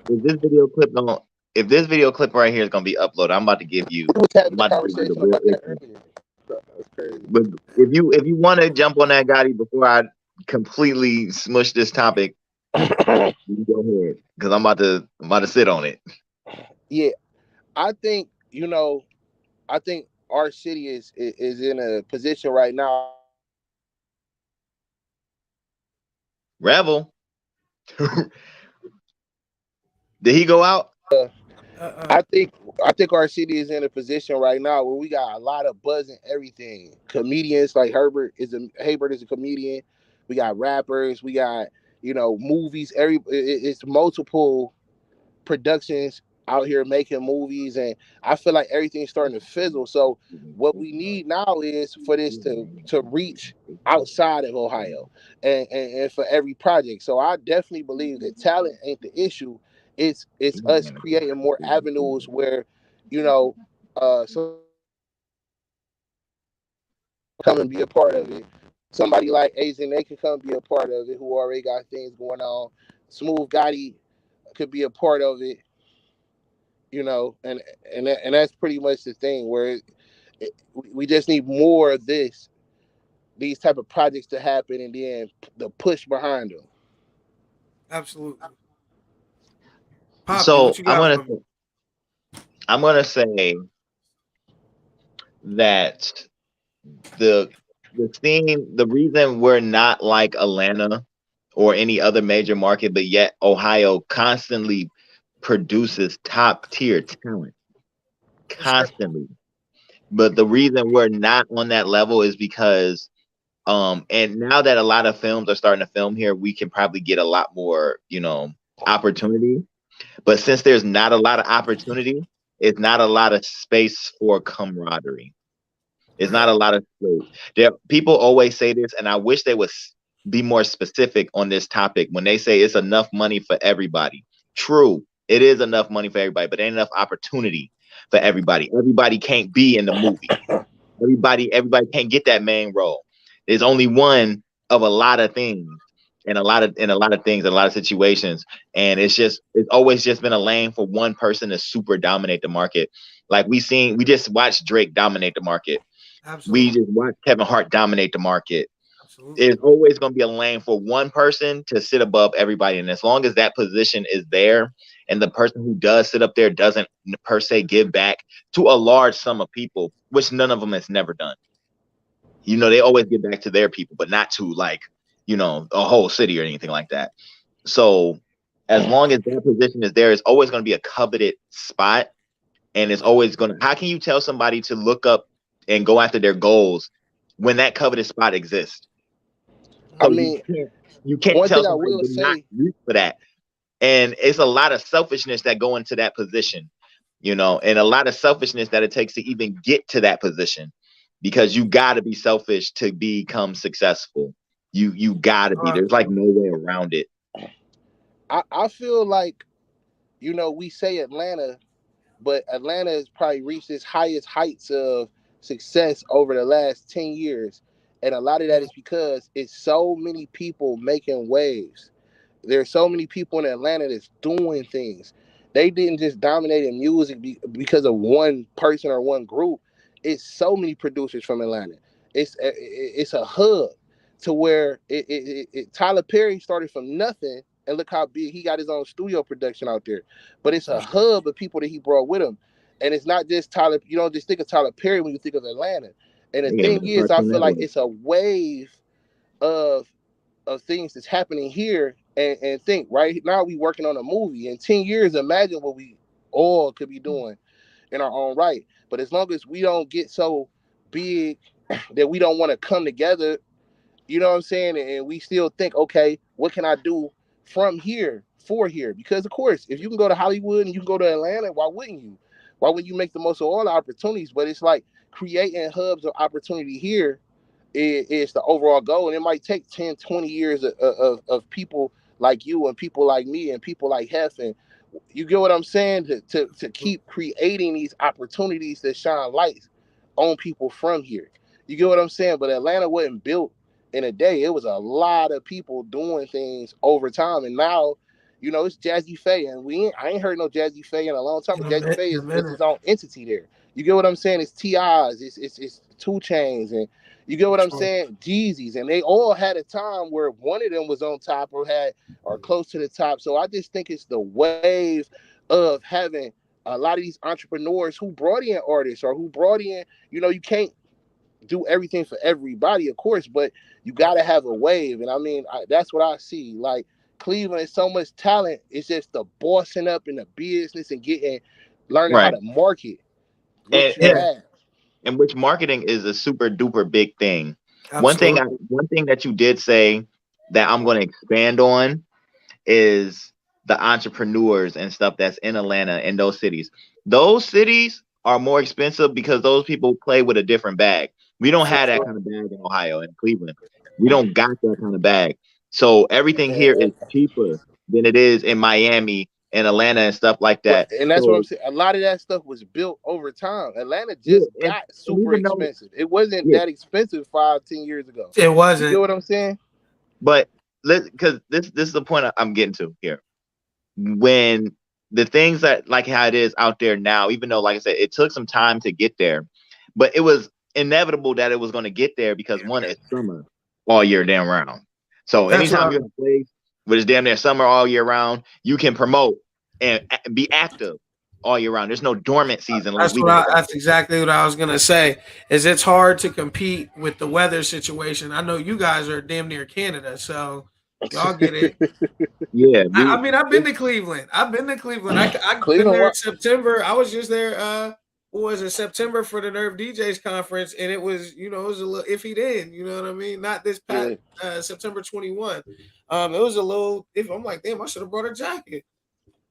S7: is this video clip going? If this video clip right here is gonna be uploaded, I'm about to give you.
S4: we was
S7: I'm
S4: having a
S7: about to give you the
S4: conversation
S7: real
S4: about that
S7: issue.
S4: earlier. That's crazy.
S7: But if you want to jump on that, Gotti, before I completely smush this topic, you go ahead because I'm about to sit on it.
S4: Yeah, I think I think our city is in a position right now.
S7: Rebel, did he go out?
S1: Uh-uh.
S4: I think I think our city is in a position right now where we got a lot of buzz and everything. Comedians like Herbert is a comedian. We got rappers. We got movies. It's multiple productions out here making movies, and I feel like everything's starting to fizzle. So what we need now is for this to reach outside of Ohio, and for every project. So I definitely believe that talent ain't the issue. It's us creating more avenues where somebody come and be a part of it. Somebody like Asian, they can come be a part of it who already got things going on. Smooth Gotti could be a part of it, and that's pretty much the thing where we just need more of these type of projects to happen, and then the push behind them.
S1: Absolutely. Poppy, what
S7: So
S1: you
S7: I'm
S1: got
S7: gonna
S1: for me?
S7: I'm gonna say that the the reason we're not like Atlanta or any other major market, but yet Ohio constantly produces top tier talent
S1: For sure.
S7: constantly. But the reason we're not on that level is because and now that a lot of films are starting to film here, we can probably get a lot more, opportunity. But since there's not a lot of opportunity, it's not a lot of space for camaraderie. It's not a lot of there. People always say this, and I wish they would be more specific on this topic when they say it's enough money for everybody. True, it is enough money for everybody, but ain't enough opportunity for everybody. Everybody can't be in the movie. Everybody can't get that main role. There's only one of a lot of things, and a lot of things, and a lot of situations, and it's always just been a lane for one person to super dominate the market. Like we just watched Drake dominate the market. We
S1: Absolutely.
S7: just watched Kevin Hart dominate the market.
S1: Absolutely.
S7: There's always going to be a lane for one person to sit above everybody, and as long as that position is there, and the person who does sit up there doesn't per se give back to a large sum of people, which none of them has never done. They always give back to their people, but not to like, a whole city or anything like that. So as long as that position is there, it's always going to be a coveted spot. And it's always going to, how can you tell somebody to look up and go after their goals when that coveted spot exists?
S4: I
S7: So
S4: mean,
S7: you can't
S4: one
S7: tell
S4: thing I
S7: somebody
S4: will
S7: to not
S4: say,
S7: reach for that. And it's a lot of selfishness that go into that position, and a lot of selfishness that it takes to even get to that position, because you got to be selfish to become successful. You got to be. There's like no way around it.
S4: I feel like, we say Atlanta, but Atlanta has probably reached its highest heights of success over the last 10 years. And a lot of that is because it's so many people making waves. There's so many people in Atlanta that's doing things. They didn't just dominate in music because of one person or one group. It's so many producers from Atlanta. It's a hub to where Tyler Perry started from nothing, and look how big he got his own studio production out there. But it's a hub of people that he brought with him, and it's not just Tyler. You don't just think of Tyler Perry when you think of Atlanta. And the
S7: They ain't
S4: thing
S7: even
S4: is, I
S7: Cartoon
S4: feel like
S7: Network.
S4: it's a wave of things that's happening here, and think right now we working on a movie. In 10 years, imagine what we all could be doing in our own right. But as long as we don't get so big that we don't want to come together, you know what I'm saying, and we still think, okay, what can I do from here for here? Because of course, if you can go to Hollywood and you can go to Atlanta, why wouldn't you? Why wouldn't you make the most of all the opportunities? But it's like creating hubs of opportunity here is the overall goal. And it might take 10, 20 years of people like you and people like me and people like Hef. And you get what I'm saying? To keep creating these opportunities that shine lights on people from here. You get what I'm saying? But Atlanta wasn't built in a day. It was a lot of people doing things over time. And now, it's Jazzy Faye. And I ain't heard no Jazzy Faye in a long time,
S1: In
S4: but
S1: a,
S4: Jazzy Faye
S1: in a
S4: is his
S1: minute.
S4: own entity there. You get what I'm saying? It's T.I.'s, it's 2 Chainz, and you get what I'm
S1: True.
S4: saying? Jeezys. And they all had a time where one of them was on top or close to the top. So I just think it's the wave of having a lot of these entrepreneurs who brought in artists or who brought in, you can't do everything for everybody, of course, but you got to have a wave. And I mean, that's what I see. Like Cleveland is so much talent. It's just the bossing up in the business and learning how
S7: Right.
S4: to market
S7: And,
S4: what you
S7: and
S1: Yeah.
S4: have.
S7: and which marketing is a super duper big thing.
S1: Absolutely.
S7: One thing that you did say that I'm going to expand on is the entrepreneurs and stuff that's in Atlanta and those cities. Those cities are more expensive because those people play with a different bag. We don't
S1: For
S7: have that
S1: sure.
S7: kind of bag in Ohio and Cleveland. We don't got that kind of bag. So everything here
S4: And,
S7: is cheaper than it is in Miami and Atlanta and stuff like that.
S4: and that's what I'm
S7: So
S4: saying. A lot of that stuff was built over time. Atlanta
S7: yeah,
S4: just got
S7: and
S4: super
S7: even though
S4: expensive. It wasn't
S7: yeah,
S4: that expensive 5, 10 years ago.
S1: It
S4: You get
S1: wasn't.
S4: what I'm saying?
S7: but because this is the point I'm getting to here. When the things that like how it is out there now, even though, like I said, it took some time to get there, but it was inevitable that it was going to get there because one, it's summer all year damn round. So
S1: That's what
S7: anytime
S1: I.
S7: you're in a place where it's damn near summer all year round, you can promote and be active all year round. There's no dormant season like
S1: That's
S7: we
S1: what
S7: got
S1: I.
S7: down
S1: That's exactly what I was gonna say. Is it's hard to compete with the weather situation. I know you guys are damn near Canada, so y'all get it.
S7: here. Yeah,
S1: I mean, I've been to Cleveland. I've been to Cleveland. I've been
S4: Cleveland,
S1: there in
S4: what?
S1: September. I was just there. What was it? September for the Nerve DJs conference, and it was it was a little iffy then. You know what I mean? Not this past
S4: Yeah.
S1: September 21. It was a little. If I'm like, damn, I should have brought a jacket.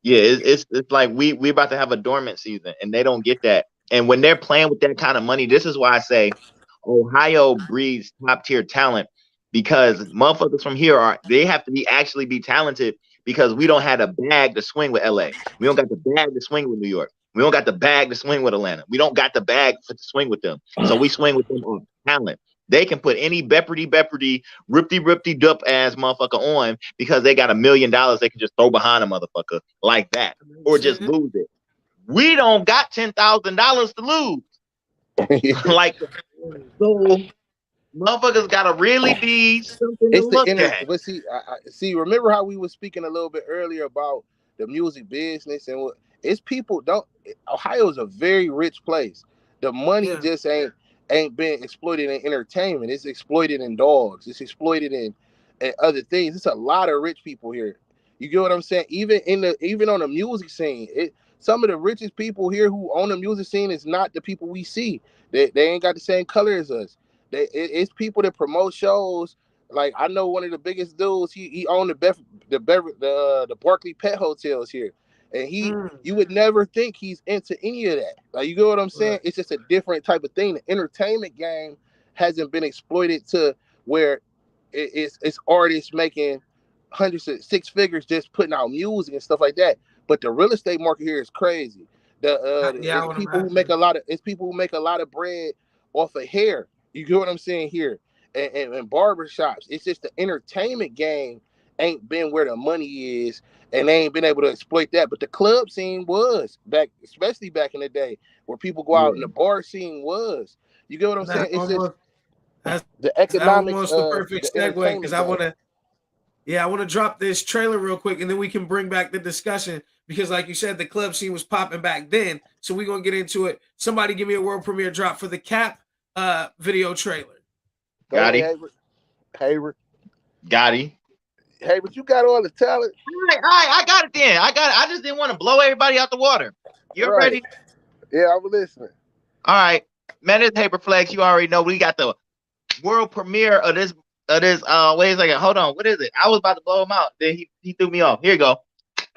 S7: yeah, it's like we about to have a dormant season and they don't get that. And when they're playing with that kind of money, this is why I say Ohio breeds top tier talent because motherfuckers from here they have to actually be talented because we don't have a bag to swing with LA. We don't got the bag to swing with New York. We don't got the bag to swing with Atlanta. We don't got the bag to swing with them. So we swing with them on talent. They can put any bepperdy, ripty dup ass motherfucker on because they got $1 million they can just throw behind a motherfucker like that or just lose it. We don't got $10,000 to lose. Like, so motherfuckers gotta really be something to look at.
S4: But see, remember how we were speaking a little bit earlier about the music business and what it's people don't. Ohio is a very rich place. The money just ain't been exploited in entertainment. It's exploited in dogs. It's exploited in other things. It's a lot of rich people here. You get what I'm saying? Even on the music scene, some of the richest people here who own the music scene is not the people we see. They ain't got the same color as us. It's people that promote shows. Like I know one of the biggest dudes. He owned the Barclay Pet Hotels here, and you would never think he's into any of that. Like you get what I'm saying? Right. It's just a different type of thing. The entertainment game hasn't been exploited to where it's artists making hundreds of six figures just putting out music and stuff like that. But the real estate market here is crazy. It's people who make a lot of bread off of hair. You get what I'm saying here? And barbershops. It's just the entertainment game ain't been where the money is, and they ain't been able to exploit that. But the club scene was back, especially back in the day, where people go out and the bar scene was. You get what I'm saying? It's just the economic.
S1: Almost the perfect segue because I want to drop this trailer real quick, and then we can bring back the discussion because, like you said, the club scene was popping back then. So we're gonna get into it. Somebody give me a world premiere drop for the Cap video trailer.
S7: Gotti.
S4: Hayward.
S7: Gotti.
S4: Hey, but you got all the talent.
S7: All right, I got it then. I got it. I just didn't want to blow everybody out the water. You're ready?
S4: Yeah, I'm listening.
S7: All right. Man, this Paperflex, you already know we got the world premiere of this wait a second. Hold on. What is it? I was about to blow him out. Then he threw me off. Here you go.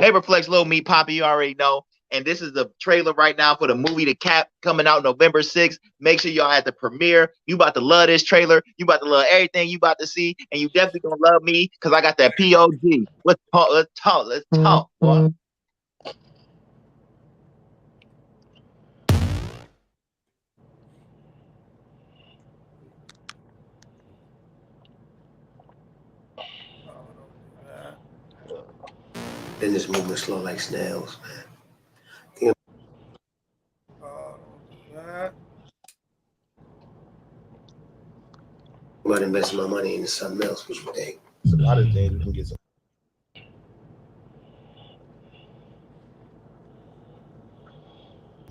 S7: Paperflex, Lil Meat Poppy, you already know. And this is the trailer right now for the movie The Cap coming out November 6th. Make sure y'all at the premiere. You about to love this trailer. You about to love everything you about to see. And you definitely gonna love me because I got that POG. Let's talk, boy.
S6: Business moving slow like snails, man. I'm about investing my money into something else. What you think?
S4: There's a lot of things we can get some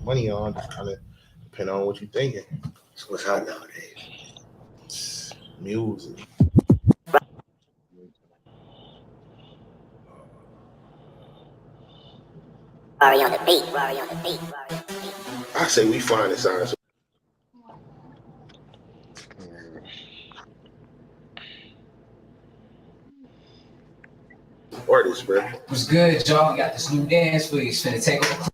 S4: money on, just kind of depending on what you're thinking.
S6: So what's hot nowadays?
S4: Music.
S6: Already on the beat.
S4: I say we find it signs. Artists, bro.
S8: What's good, y'all? Got this new dance for you. It's finna take over.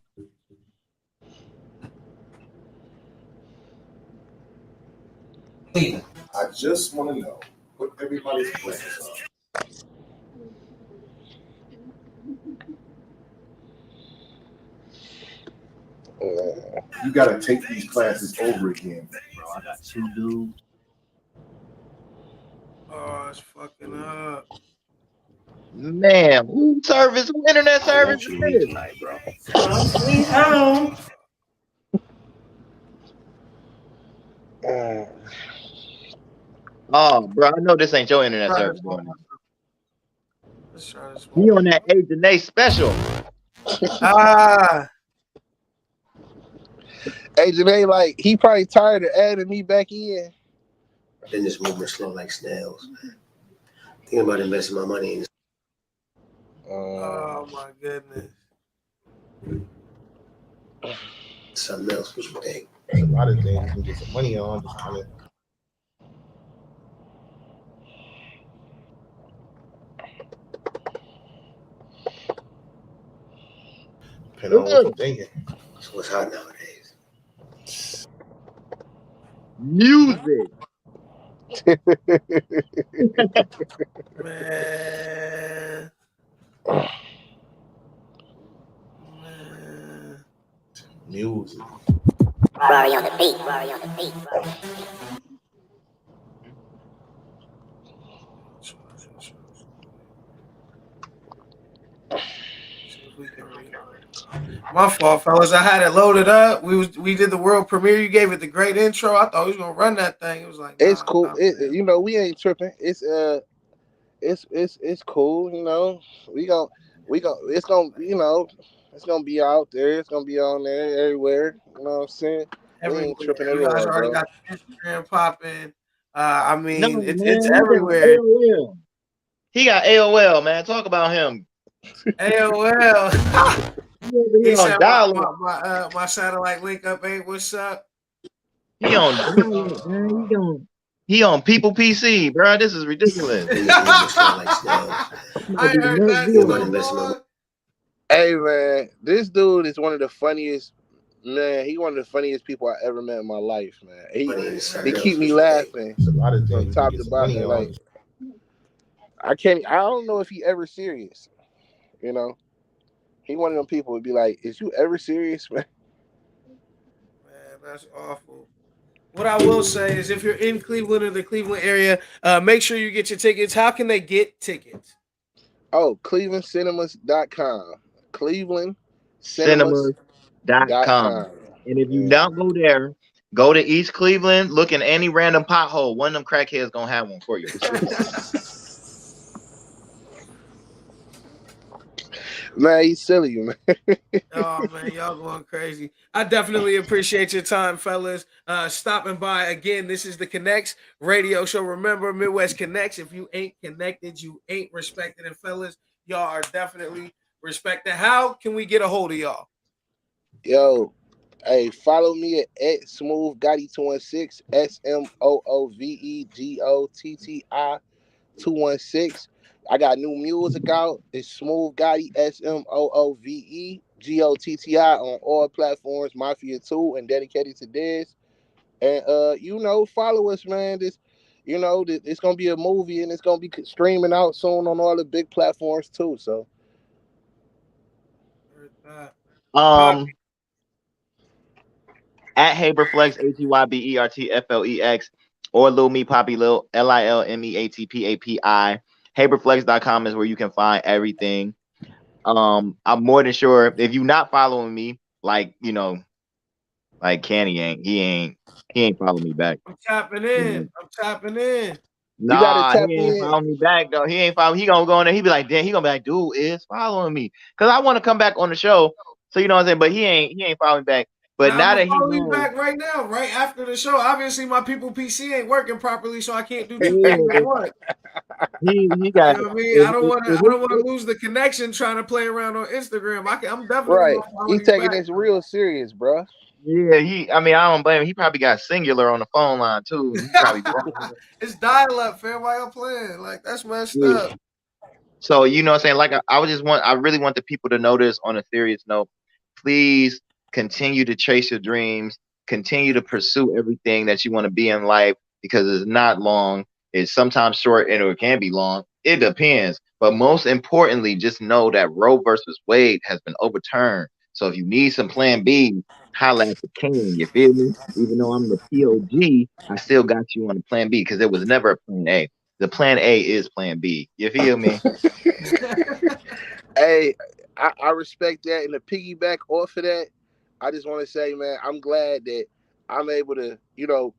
S9: I just want to know what everybody's plans are. You gotta take these classes over again, bro. I got 2 dudes.
S1: Oh, it's fucking up.
S7: Man, internet service is this?
S6: Tonight, bro.
S5: Sweet home.
S7: Oh, bro, I know this ain't your internet service going on.
S1: Let's try this
S7: He on that Agent A special.
S4: Agent A, like, he probably tired of adding me back in.
S6: Business moving slow like snails, man. Thinking about investing my money in.
S1: Oh my goodness.
S6: Something else. What you think?
S4: There's a lot of things we can get some money on, just kind of. Depending on what you're thinking.
S6: So what's hot nowadays?
S7: Music.
S1: Man. Man.
S9: Music.
S3: Rory on the beat. Rory on the beat.
S1: See if we can reload it. My fault, fellas. I had it loaded up. We did the world premiere. You gave it the great intro. I thought we was gonna run that thing. It was like,
S4: It's
S1: nah,
S4: cool.
S1: nah,
S4: You know, we ain't tripping. It's cool. You know, we gon' it's gonna you know it's gonna be out there. It's gonna be on there everywhere. You know what I'm saying? We ain't
S1: everywhere.
S4: tripping at
S1: You guys
S4: all,
S1: already
S4: bro.
S1: got the Instagram popping. I
S7: No,
S1: mean, it's
S7: man, he got
S1: everywhere.
S7: AOL. He got AOL, man. Talk about him.
S1: AOL.
S7: He
S1: He
S7: on
S1: said
S7: dial-up.
S1: my satellite link up ain't what's up.
S7: He on dial-up, man. He on People PC, bro. This is ridiculous.
S6: In this movement slow like snails.
S7: He might
S1: I
S7: be
S1: ain't
S7: the
S1: heard
S7: next
S1: that in
S6: Think
S7: Bill
S6: about
S1: so
S6: investing my money.
S1: long.
S4: Hey man, this dude is one of the funniest. Man, he one of the funniest people I ever met in my life, man.
S6: Money in
S1: I
S4: He
S6: something
S1: heard.
S6: else
S4: keep
S6: for
S4: me
S6: some game.
S4: laughing
S9: There's a lot of
S4: from
S9: things to
S4: top
S9: get
S4: to
S9: some money
S4: bottom. Like
S9: on.
S4: I don't know if he ever serious. You know, he one of them people would be like, "Is you ever serious, man?"
S1: Man, that's awful. What I will say is, if you're in Cleveland or the Cleveland area, make sure you get your tickets. How can they get tickets?
S4: Oh, clevelandcinemas.com. clevelandcinemas.com.
S7: Cinemas.com. And if you don't go there, go to East Cleveland, look in any random pothole. One of them crackheads gonna have one for you.
S4: Man, he's silly, man.
S1: Oh man, y'all going crazy. I definitely appreciate your time, fellas. Stopping by again. This is the Connectz radio show. Remember, Midwest Connects. If you ain't connected, you ain't respected. And fellas, y'all are definitely respected. How can we get a hold of y'all?
S4: Yo, hey, follow me at Smooth Gotti 216, SMOOVEGOTTI 216. I got new music out. It's Smooth Gotti SMOOVEGOTTI on all platforms, Mafia 2 and dedicated to this. And follow us, man. It's gonna be a movie and it's gonna be streaming out soon on all the big platforms too. So
S1: Pop.
S7: Um at Haberflex, HEYBERTFLEX, or Lil Me Poppy Lil LILMEATPAPI. Haberflex.com is where you can find everything. I'm more than sure if you not following me, like like Canny he ain't following me back.
S1: I'm tapping in. I'm tapping in.
S4: you gotta
S7: Nah,
S4: tap
S7: he ain't
S4: in.
S7: following me back though. He ain't follow. He gonna go in there. He be like, damn. He gonna be like, dude is following me because I want to come back on the show. So you know what I'm saying. But he ain't following me back. But
S1: Now I'm
S7: now
S1: gonna
S7: that he
S1: follow you
S7: knows,
S1: back right now, right after the show. Obviously, my people PC ain't working properly, so I can't do two things at
S7: yeah,
S1: once.
S7: he got
S1: You know what I mean?
S7: if,
S1: I don't want to lose the connection trying to play around on Instagram. I'm definitely
S4: Right.
S1: gonna follow
S4: He's
S1: you
S4: taking
S1: back.
S4: this real serious, bro.
S7: yeah, I mean, I don't blame him. He probably got Singular on the phone line too. He probably broke.
S1: It's dial up, fam. Why y'all playing? Like that's messed
S7: Yeah.
S1: up.
S7: So you know what I'm saying? Like I really want the people to know this on a serious note. Please continue to chase your dreams, continue to pursue everything that you want to be in life because it's not long. It's sometimes short and it can be long. It depends. But most importantly, just know that Roe versus Wade has been overturned. So if you need some plan B, holla at the king. You feel me? Even though I'm the POG, I still got you on the plan B because there was never a plan A. The plan A is plan B. You feel me?
S4: Hey, I respect that. And to piggyback off of that, I just want to say, man, I'm glad that I'm able to,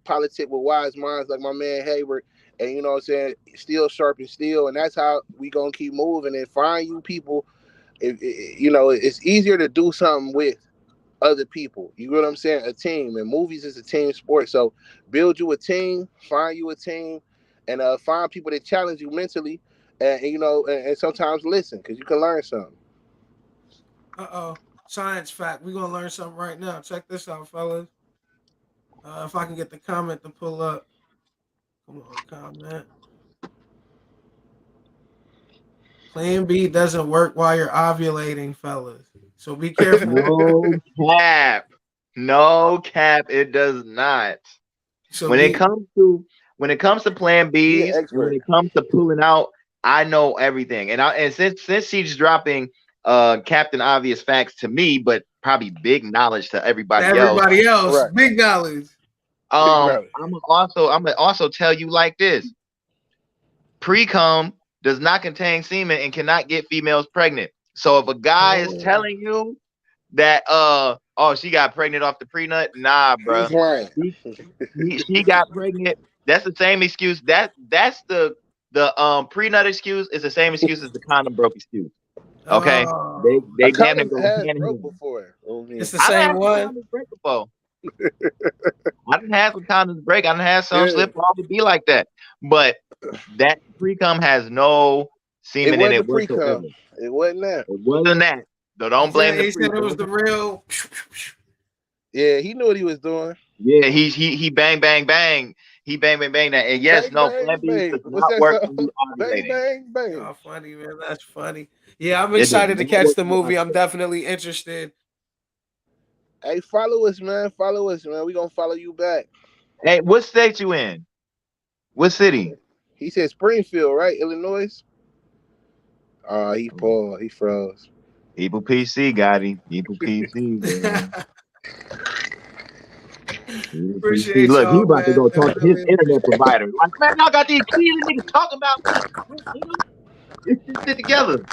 S4: politic with wise minds like my man Hayward. And you know what I'm saying? Steel sharpens steel. And that's how we going to keep moving and find you people. It's easier to do something with other people. You know what I'm saying? A team. And movies is a team sport. So build you a team, find you a team, and find people that challenge you mentally. And sometimes listen because you can learn something.
S1: Science fact. We're gonna learn something right now. Check this out, fellas. If I can get the comment to pull up. Come on, comment. Plan B doesn't work while you're ovulating, fellas. So be careful.
S7: No cap. No cap. It does not.
S1: So
S7: When it
S1: deep.
S7: comes to plan
S4: He an
S7: B's, and when
S4: expert.
S7: it comes to pulling out, I know everything. And since she's dropping Captain Obvious facts to me, but probably big knowledge to everybody else.
S1: Everybody else,
S4: Right.
S1: big knowledge.
S4: Big knowledge.
S7: I'm gonna also tell you like this: pre-cum does not contain semen and cannot get females pregnant. So if a guy is telling you that she got pregnant off the pre-nut, nah, bro.
S4: He's lying.
S7: She got pregnant. That's the same excuse. That's the pre-nut excuse is the same excuse as the condom broke excuse. Okay,
S1: Oh.
S7: they
S4: A
S7: damn near
S4: condom
S7: go
S4: has
S7: hand in
S4: broke
S7: hand.
S4: before.
S1: It's the
S7: I've
S1: same
S7: had some
S1: one.
S7: condoms break before. I didn't have some condoms break. I didn't have some
S4: Yeah.
S7: slip off to be like that. But that pre-cum has no semen in
S4: wasn't
S7: it
S4: the pre-cum.
S7: whatsoever.
S4: It wasn't that.
S7: It wasn't that. So don't blame the
S1: He said it was
S7: pre-cum.
S1: the real.
S4: Yeah, he knew what he was doing.
S7: Yeah, he bang bang bang. He bang bang bang that. And yes,
S4: Bang,
S7: no,
S4: bang,
S7: plan B
S4: bang.
S7: does
S4: What's
S7: not
S4: that
S7: work
S4: song?
S7: when you
S4: Bang,
S7: ovulating.
S4: bang, bang.
S1: Oh, funny, man. That's funny. Yeah, I'm
S7: It does
S1: excited to
S7: not
S1: catch
S7: work
S1: the
S7: when you
S1: movie. I'm
S7: ovulate.
S1: definitely interested.
S4: Hey, follow us, man. Follow us, man. We gonna follow you back.
S7: Hey, what state you in? What city?
S4: He said Springfield, right? Illinois. He paused. He froze.
S7: People PC got him. People PC, man. People PC.
S1: Appreciate
S7: Look, he
S1: y'all,
S7: about to
S1: man.
S7: go talk to his
S1: Definitely.
S7: internet provider. Like, man, y'all got these keys and niggas talking about me. Get this shit together.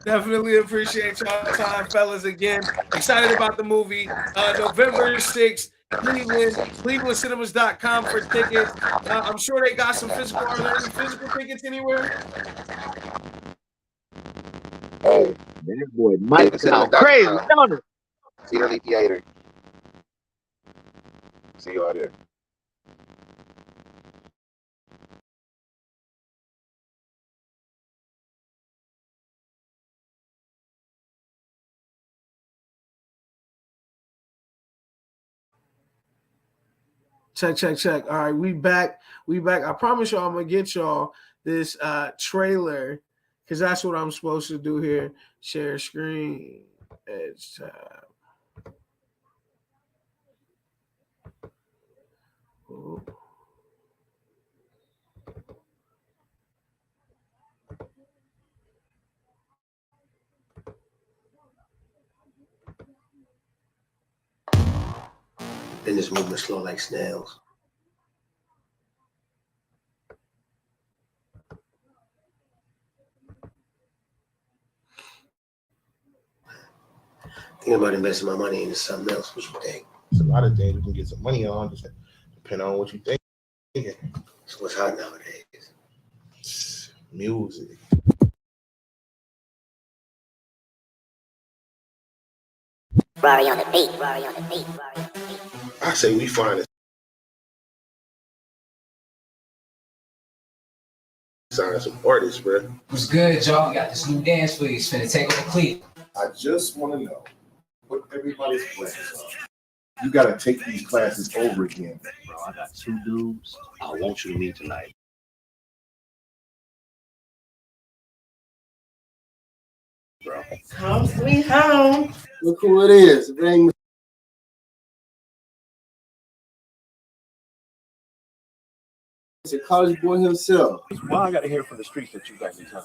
S1: Definitely appreciate y'all time, fellas. Again, excited about the movie. November 6th, Cleveland, clevelandcinemas.com for tickets. I'm sure they got some physical. Are there any physical tickets anywhere?
S4: Oh,
S7: That boy Mike sound crazy, don't it?
S4: CLE Theater. See y'all there.
S1: Check. All right, we back. I promise y'all I'm gonna get y'all this trailer because that's what I'm supposed to do here. Share screen. Edge tab. Oh.
S6: Then this movement slow like snails. Thinking about investing my money into something else. What you think?
S9: There's a lot of things we can get some money on, just depending on what you think.
S6: So what's hot nowadays?
S9: Music.
S10: Rory on the beat.
S9: I say we find it. Sign some artists, bro.
S8: What's good, y'all? We got this new dance for you. It's finna take over Cleveland.
S9: I just want to know what everybody's plans are. You gotta take these classes over again.
S11: Bro, I got 2 dudes I want you to meet tonight. Bro.
S12: Home sweet home. Look who it is. Bring it's a college boy himself.
S11: Why I gotta hear from the streets that you got in town?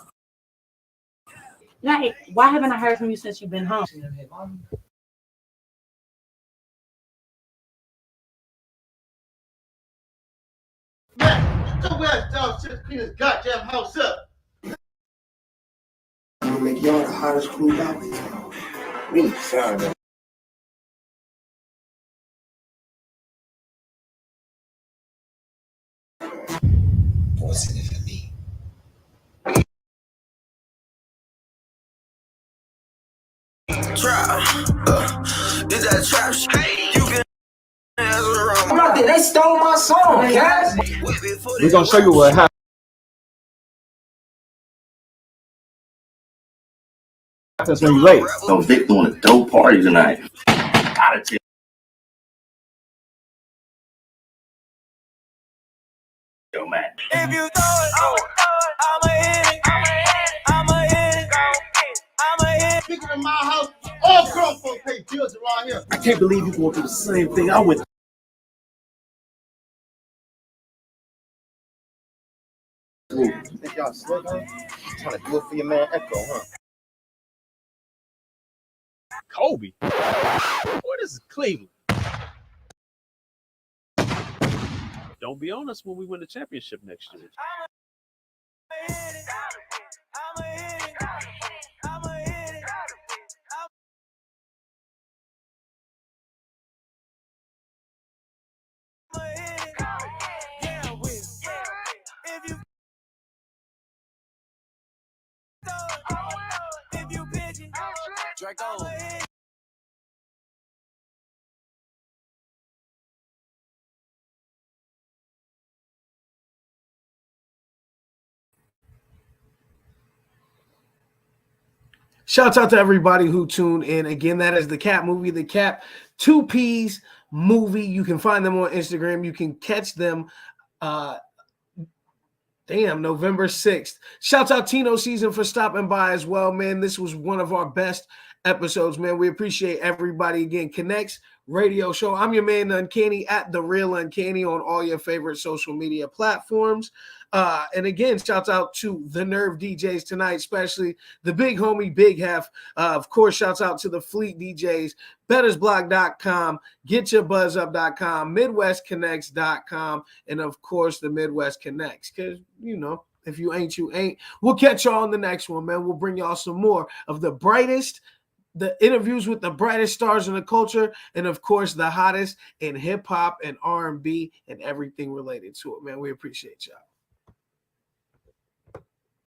S13: Like, why haven't I heard from you since you've been home?
S12: Man, go ahead, dog. Just clean his goddamn house up. I'm gonna make y'all the hottest crew out here. We need to sound that.
S6: What's in it for me?
S3: Trap, is that trap shit? You can
S8: I'm not there. They stole my song, guys.
S11: We're gonna show you what happened. Happens when you late.
S12: So Vic doing a dope party tonight. Out of yo, man.
S3: If you throw it, I'ma hit it. I'ma hit it.
S12: Speaking of my house, all grown folks pay bills around here. I can't believe you going through the same thing I went through.
S11: y'all slick, huh? Trying to do it for your man Echo, huh?
S14: Kobe. Boy, this is Cleveland. Don't be on us when we win the championship next year.
S3: Draco.
S1: Shouts out to everybody who tuned in. Again, that is the Cap movie, the Cap 2Ps movie. You can find them on Instagram. You can catch them November 6th. Shouts out Tino Season for stopping by as well, man. This was one of our best episodes, man. We appreciate everybody. Again, Connectz Radio Show. I'm your man, Uncanny, at The Real Uncanny on all your favorite social media platforms. And again, shouts out to the Nerve DJs tonight, especially the big homie, Big Hef. Of course, shouts out to the Fleet DJs, bettersblog.com, getyourBuzzUp.com, MidwestConnects.com, and of course, the Midwest Connects. Because, you know, if you ain't, you ain't. We'll catch y'all on the next one, man. We'll bring y'all some more of the interviews with the brightest stars in the culture, and of course, the hottest in hip hop and R&B and everything related to it, man. We appreciate y'all.